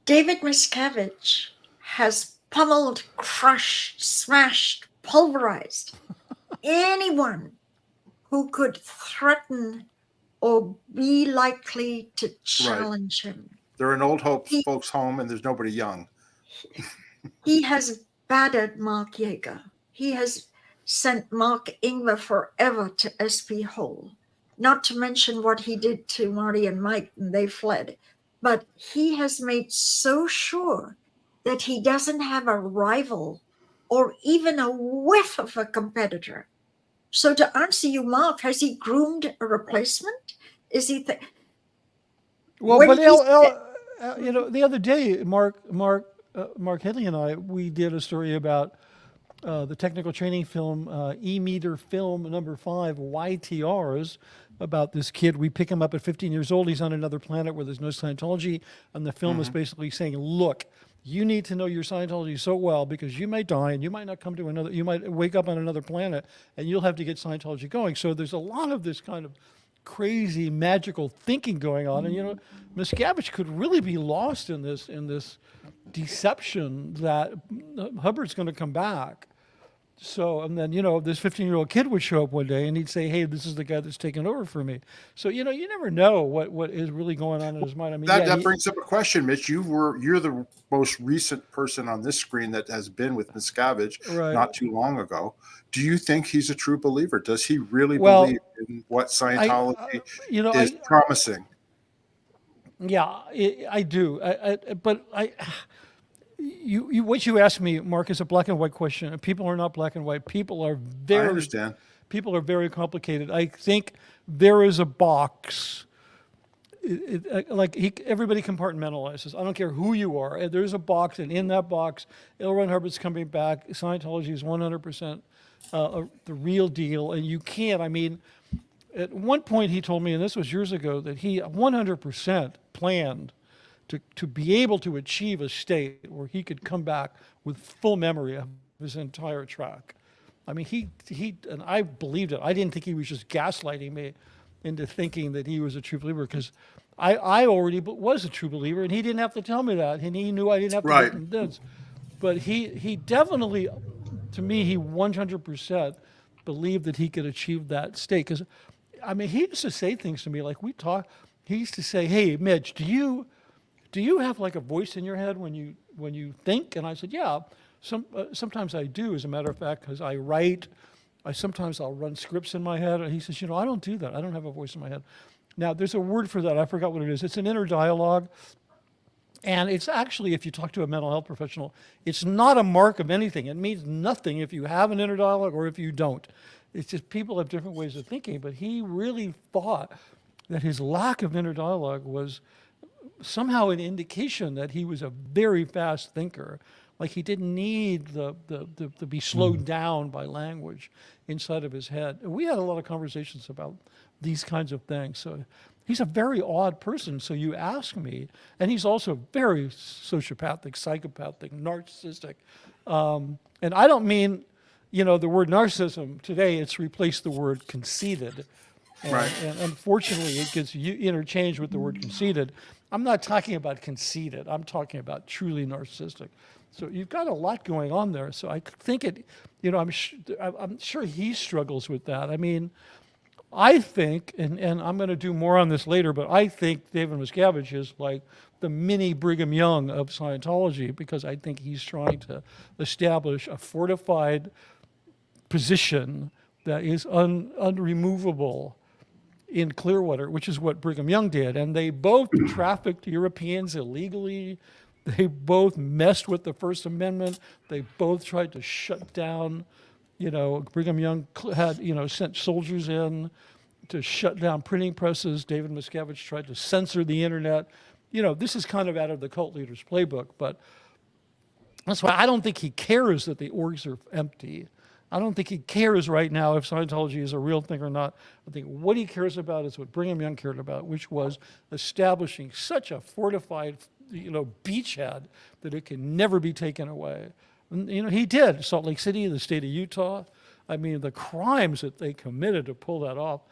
David Miscavige has pummeled, crushed, smashed, pulverized anyone who could threaten or be likely to Right. challenge him. They're an old He, folks home, and there's nobody young. he has battered Mark Yeager. He has sent Mark Ingvar forever to SP Hole, not to mention what he did to Marty and Mike, and they fled. But he has made so sure that he doesn't have a rival or even a whiff of a competitor. So to answer you, Mark, has he groomed a replacement? Is he? Well, When but he you know, the other day, Mark Headley and I, we did a story about the technical training film, E-meter film number 5, YTRs, about this kid. We pick him up at 15 years old. He's on another planet where there's no Scientology. And the film is basically saying, look, you need to know your Scientology so well because you might die and you might not come to another, you might wake up on another planet and you'll have to get Scientology going. So there's a lot of this kind of crazy magical thinking going on. And, you know, Miscavige could really be lost in this deception that Hubbard's going to come back. So, and then, you know, this 15-year-old kid would show up one day and he'd say, hey, this is the guy that's taking over for me. So, you know, you never know what is really going on in his mind. I mean, That brings up a question, Mitch. You're the most recent person on this screen that has been with Miscavige not too long ago. Do you think he's a true believer? Does he really believe in what Scientology is promising? Yeah, I do. But what you asked me, Mark, is a black and white question. People are not black and white. People are very. I understand. People are very complicated. I think there is a box. Everybody compartmentalizes. I don't care who you are. There's a box, and in that box, L. Ron Hubbard's coming back. Scientology is 100% the real deal, and you can't. I mean, at one point he told me, and this was years ago, that he 100% planned to be able to achieve a state where he could come back with full memory of his entire track. I mean, he and I believed it. I didn't think he was just gaslighting me into thinking that he was a true believer, because I already was a true believer, and he didn't have to tell me that, and he knew I didn't have to get convinced. But he definitely, to me, he 100% believed that he could achieve that state. Because, I mean, he used to say things to me like he used to say, hey, Mitch, do you have like a voice in your head when you think? And I said, yeah, sometimes I do, as a matter of fact, because I write. Sometimes I'll run scripts in my head. And he says, you know, I don't do that. I don't have a voice in my head. Now, there's a word for that. I forgot what it is. It's an inner dialogue. And it's actually, if you talk to a mental health professional, it's not a mark of anything. It means nothing if you have an inner dialogue or if you don't. It's just people have different ways of thinking. But he really thought that his lack of inner dialogue was somehow an indication that he was a very fast thinker. Like he didn't need to be slowed down by language inside of his head. We had a lot of conversations about these kinds of things. So he's a very odd person. So you ask me, and he's also very sociopathic, psychopathic, narcissistic. And I don't mean, you know, the word narcissism today, it's replaced the word conceited. And unfortunately, it gets interchanged with the word conceited. I'm not talking about conceited. I'm talking about truly narcissistic. So you've got a lot going on there. So I think I'm sure he struggles with that. I mean, I think, and I'm going to do more on this later, but I think David Miscavige is like the mini Brigham Young of Scientology, because I think he's trying to establish a fortified position that is unremovable in Clearwater, which is what Brigham Young did. And they both trafficked Europeans illegally. They both messed with the First Amendment. They both tried to shut down, you know, Brigham Young had, you know, sent soldiers in to shut down printing presses. David Miscavige tried to censor the internet. You know, this is kind of out of the cult leader's playbook, but that's why I don't think he cares that the orgs are empty. I don't think he cares right now if Scientology is a real thing or not. I think what he cares about is what Brigham Young cared about, which was establishing such a fortified, you know, beachhead that it can never be taken away. And, you know, he did. Salt Lake City, the state of Utah. I mean, the crimes that they committed to pull that off.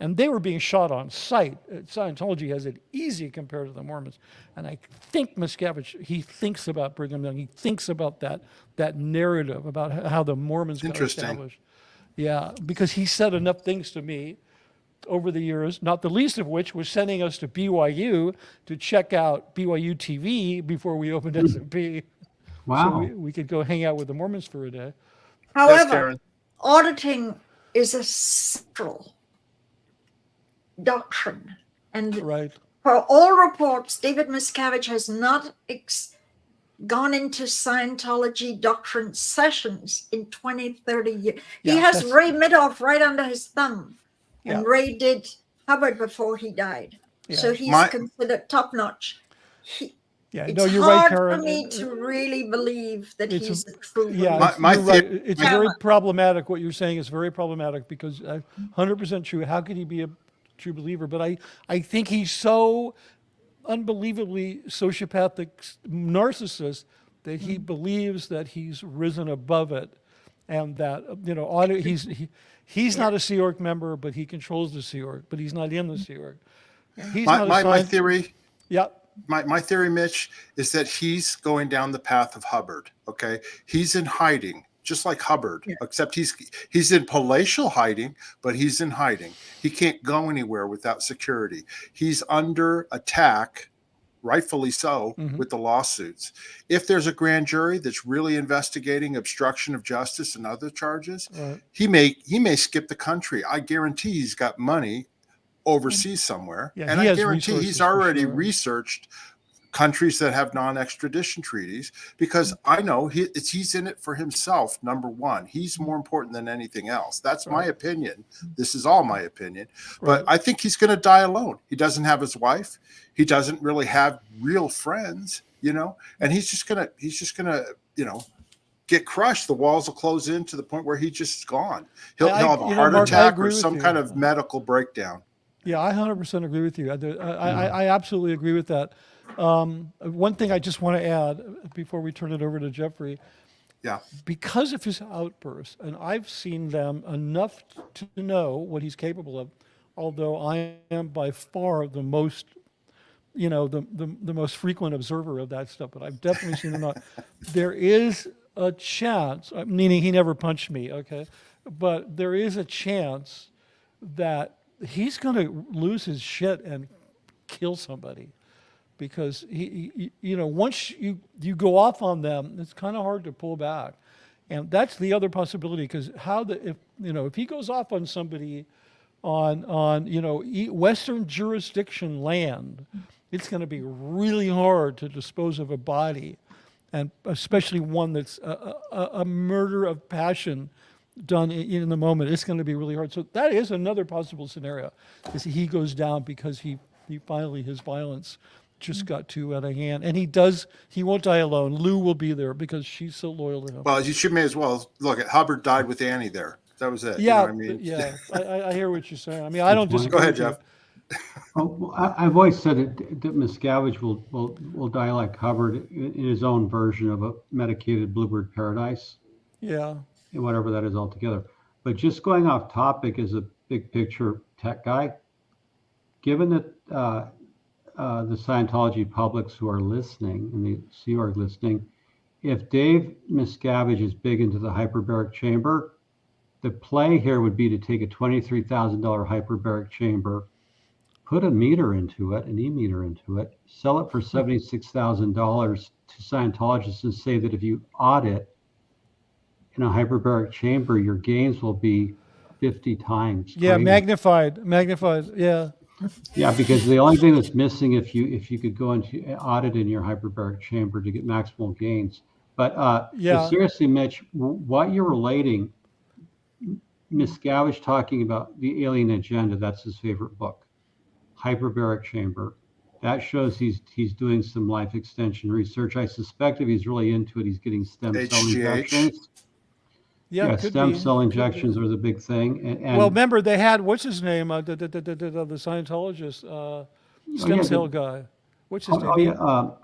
and they were being shot on sight. Scientology has it easy compared to the Mormons, and I think Miscavige, he thinks about Brigham Young. He thinks about that narrative about how the Mormons got Interesting. established. Yeah, because he said enough things to me over the years, not the least of which was sending us to BYU to check out BYU TV before we opened S&P. Wow. So we could go hang out with the Mormons for a day. However, Karen. auditing is a central doctrine. And Right. for all reports, David Miscavige has not gone into Scientology doctrine sessions in 20, 30 years. Yeah, He has that's- Ray Midoff right under his thumb. Yeah. And Ray did Hubbard before he died. Yeah. So he's My- considered top notch. Yeah, It's no, you're right, hard Karen. for me to really believe that It's a- he's a true Yeah, believer. My you're right. theory- It's Yeah. very problematic. What you're saying is very problematic because 100% true. How could he be a true believer? But I think he's so unbelievably sociopathic narcissist that he believes that he's risen above it, and that he's not a Sea Org member, but he controls the Sea Org, but he's not in the Sea Org. He's not My assigned. theory, Yeah. my theory, Mitch, is that he's going down the path of Hubbard. Okay, he's in hiding, just like Hubbard, except he's in palatial hiding, but he's in hiding. He can't go anywhere without security. He's under attack, rightfully so, with the lawsuits. If there's a grand jury that's really investigating obstruction of justice and other charges, Right. he may skip the country. I guarantee he's got money overseas somewhere, Yeah, and he I has guarantee resources he's for already sure. researched countries that have non-extradition treaties, because I know he's in it for himself. Number one, he's more important than anything else. That's my opinion. This is all my opinion, but I think he's going to die alone. He doesn't have his wife. He doesn't really have real friends, and he's just gonna get crushed. The walls will close in to the point where he's just gone. He'll have a heart Mark, I attack agree or with some you. kind of medical breakdown. Yeah, I 100% agree with you. I absolutely agree with that. One thing I just want to add before we turn it over to Jeffrey, Yeah. because of his outbursts, and I've seen them enough to know what he's capable of, although I am by far the most, the most frequent observer of that stuff, but I've definitely seen enough. There is a chance, meaning he never punched me, okay, but there is a chance that he's going to lose his shit and kill somebody, because once you go off on them, it's kind of hard to pull back, and that's the other possibility. Because if he goes off on somebody on Western jurisdiction land, it's going to be really hard to dispose of a body, and especially one that's a murder of passion done in the moment. It's going to be really hard. So that is another possible scenario, is he goes down because he finally, his violence just got too out of hand. And he won't die alone. Lou will be there because she's so loyal to him. Well, you may as well look at Hubbard died with Annie there. That was it. Yeah, what I mean? yeah. I hear what you're saying. I mean, I don't disagree. Go ahead, with you. Jeff. I've always said that Miscavige will die like Hubbard in his own version of a medicated bluebird paradise, Yeah. and whatever that is altogether. But just going off topic as a big picture tech guy, given that the Scientology publics who are listening and the Sea Org listening, if Dave Miscavige is big into the hyperbaric chamber, the play here would be to take a $23,000 hyperbaric chamber, put a meter into it, an e-meter into it, sell it for $76,000 to Scientologists, and say that if you audit in a hyperbaric chamber, your gains will be 50 times. Yeah, greater. magnified. Yeah. Yeah, because the only thing that's missing, if you could go into audit in your hyperbaric chamber to get maximal gains. But Yeah. seriously, Mitch, what you're relating, Miscavige talking about the alien agenda, that's his favorite book, hyperbaric chamber. That shows he's doing some life extension research. I suspect if he's really into it, he's getting stem cell HGH. injections. Yeah, Yeah, could stem be. cell Could be. injections are the big thing. And Well, remember they had, what's his name, the Scientologist, stem yeah, cell guy. What's his name?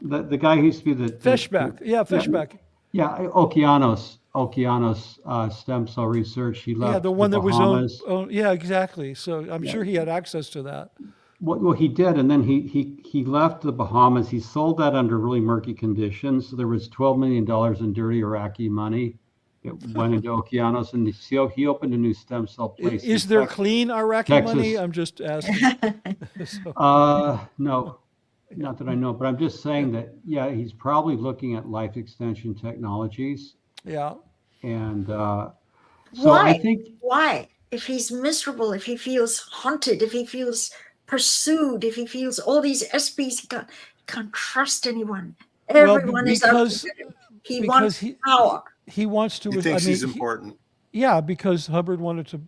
the guy who used to be the Fishback. Yeah, Fishback. Yeah, Okeanos. Okeanos stem cell research. He left Yeah, the one that was Bahamas. owned. Yeah, exactly. So I'm Yeah. sure he had access to that. Well, he did, and then he left the Bahamas. He sold that under really murky conditions. So there was $12 million in dirty Iraqi money that went into Okeanos, and he opened a new stem cell place. Is in there clean Iraqi money? Texas. I'm just asking. So, No, not that I know, but I'm just saying that, yeah, he's probably looking at life extension technologies. yeah. And so Why? I think, Why? If he's miserable, if he feels haunted, if he feels pursued, if he feels all these SPs, can't trust anyone. Well, Everyone is out to because get him. He because wants power. he wants to. He thinks he's important. Yeah, because Hubbard wanted to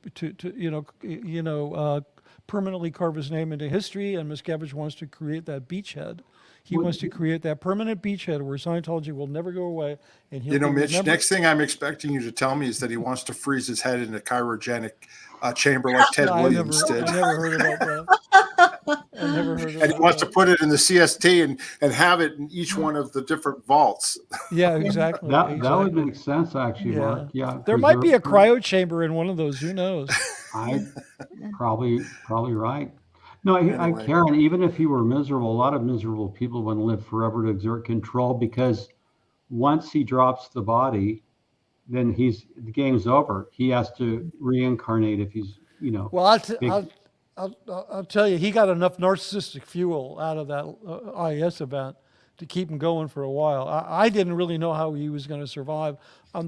permanently carve his name into history, and Miscavige wants to create that beachhead. He wants to create that permanent beachhead where Scientology will never go away, and he'll You know, be Mitch, remembered. next thing I'm expecting you to tell me is that he wants to freeze his head in a cryogenic chamber like Ted I Williams did. never heard about that. I never heard about And he wants to that. put it in the CST and have it in each one of the different vaults. Yeah, exactly. that would exactly. make sense, actually, Yeah. Mark. Yeah. There might be a preserve- cryo chamber in one of those. Who knows? I probably right. No, Anyway. Karen, even if he were miserable, a lot of miserable people want to live forever to exert control, because once he drops the body, then the game's over. He has to reincarnate if he's, Well, I'll tell you, he got enough narcissistic fuel out of that IS event to keep him going for a while. I didn't really know how he was going to survive on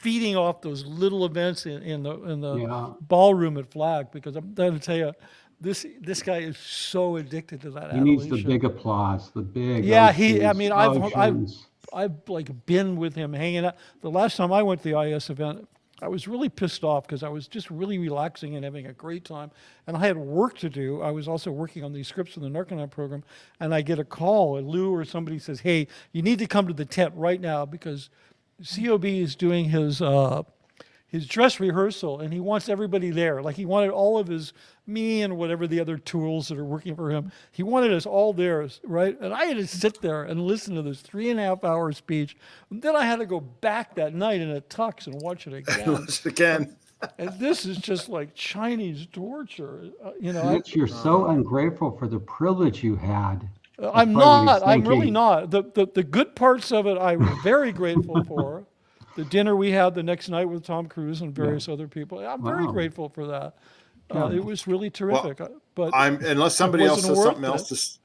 feeding off those little events in the Yeah. ballroom at Flag, because I'm going to tell you, this guy is so addicted to that He needs adulation. the big applause, the big. Yeah, oceans. I've like been with him hanging out. The last time I went to the IS event, I was really pissed off because I was just really relaxing and having a great time. And I had work to do. I was also working on these scripts in the Narconon program. And I get a call, and Lou or somebody says, hey, you need to come to the tent right now because COB is doing his dress rehearsal, and he wants everybody there. Like, he wanted all of me and whatever the other tools that are working for him. He wanted us all there, right? And I had to sit there and listen to this 3.5-hour speech. And then I had to go back that night in a tux and watch it again. Again. And this is just like Chinese torture. Mitch, you're so ungrateful for the privilege you had. I'm That's probably what not. he's I'm really thinking. not. The good parts of it, I'm very grateful for. The dinner we had the next night with Tom Cruise and various other people, I'm very Wow. grateful for that. Yeah. It was really terrific. But Unless somebody else wasn't says something worth else, it.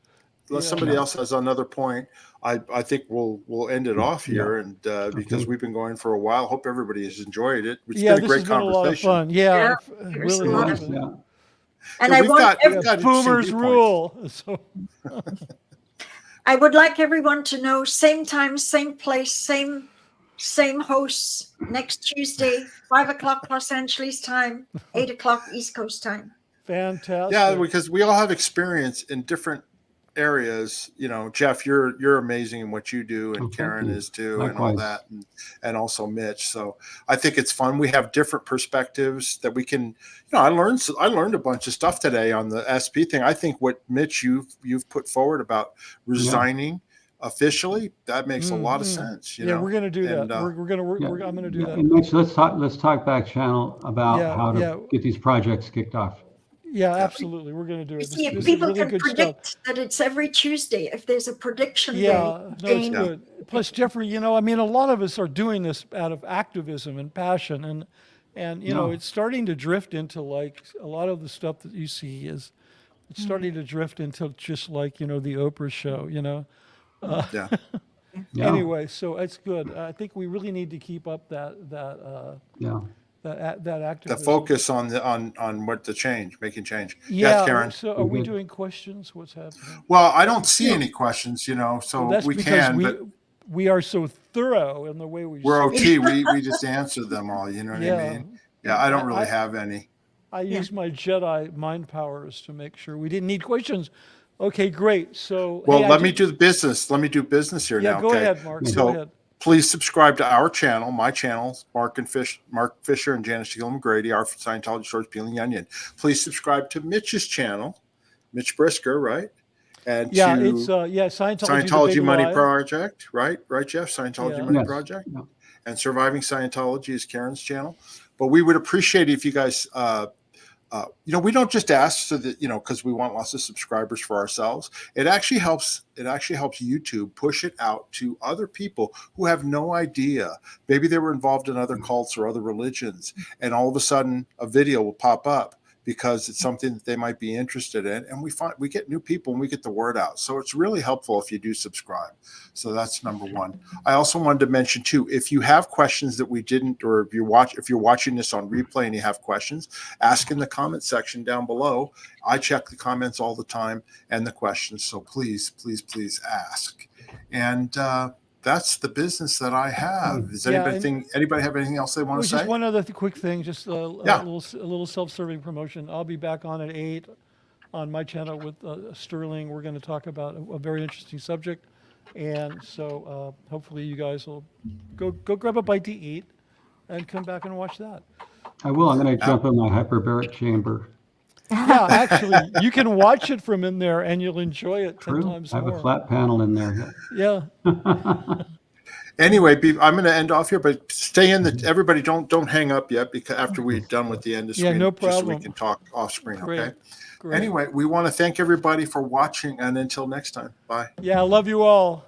unless somebody else has another point, I think we'll end it off here, and because we've been going for a while. Hope everybody has enjoyed it. It's been a this great has been a lot of conversation. fun. Yeah, Yeah, it here's really a lot has of been. Yeah. And Yeah, I we've want got- every- we've got interesting Boomers viewpoints. rule. So I would like everyone to know, same time, same place, same hosts next Tuesday, 5:00 Los Angeles time, 8:00 East Coast time. fantastic. Yeah, because we all have experience in different areas. Jeff, you're amazing in what you do, and Oh, thank Karen you. is too, and all Likewise. that, and also Mitch. So I think it's fun. We have different perspectives that we can. I learned a bunch of stuff today on the SP thing. I think what Mitch you've put forward about resigning officially, that makes a lot of sense. Yeah, we're going to do And, that. We're going to. Yeah. I'm going to do Yeah, that. and Mitch, let's talk back channel about how to get these projects kicked off. Yeah, absolutely. We're going to do it. See, This is people really can good stuff. predict that it's every Tuesday. If there's a prediction Yeah, day, no, it's Jane, good. Plus, Jeffrey, a lot of us are doing this out of activism and passion, and it's starting to drift into like a lot of the stuff that you see it's starting to drift into just like the Oprah show, yeah. Yeah. Anyway, so it's good. I think we really need to keep up that Yeah. activism. The focus on what the change, making change. Yeah. Yes, Karen. So, are we Good. doing questions? What's happening? Well, I don't see any questions, so Well, that's we because can, but we are so thorough in the way we. we're speak. OT. We just answer them all. You know what I mean? Yeah, I don't really have any. I use my Jedi mind powers to make sure we didn't need questions. Okay, great. So, Well, hey, let me do the business. Let me do business here Yeah, now. go okay? ahead, Mark. So Go ahead. please subscribe to our channel, my channels, Mark Fisher and Janice Gillum Grady, our Scientology Stories Peeling the Onion. Please subscribe to Mitch's channel, Mitch Brisker, right? And Yeah, to it's Scientology, the Scientology Big Money Lie. Project, right, Jeff? Scientology Yeah. Money Yes. Project. Yeah. and Surviving Scientology is Karen's channel. But we would appreciate it if you guys, we don't just ask so that, because we want lots of subscribers for ourselves. It actually helps YouTube push it out to other people who have no idea. Maybe they were involved in other cults or other religions, and all of a sudden a video will pop up because it's something that they might be interested in, and we get new people and we get the word out. So it's really helpful if you do subscribe. So that's number one. I also wanted to mention too, if you have questions that we didn't, or if you're watching this on replay and you have questions, ask in the comment section down below. I check the comments all the time and the questions. So please ask. And that's the business that I have. Does anybody have anything else they want to say? Just one other quick thing, just a little self-serving promotion. I'll be back on at 8 on my channel with Sterling. We're going to talk about a very interesting subject, and so hopefully you guys will go grab a bite to eat and come back and watch that. I will. I'm going to jump in my hyperbaric chamber. Yeah, actually, you can watch it from in there, and you'll enjoy it 10 times more. I have more. a flat panel in there. Yeah. Anyway, I'm going to end off here, but stay in everybody don't hang up yet, because after we're done with the end of screen, no just so problem. we can talk off screen. Great. Okay. Great. Anyway, we want to thank everybody for watching, and until next time, bye. Yeah, I love you all.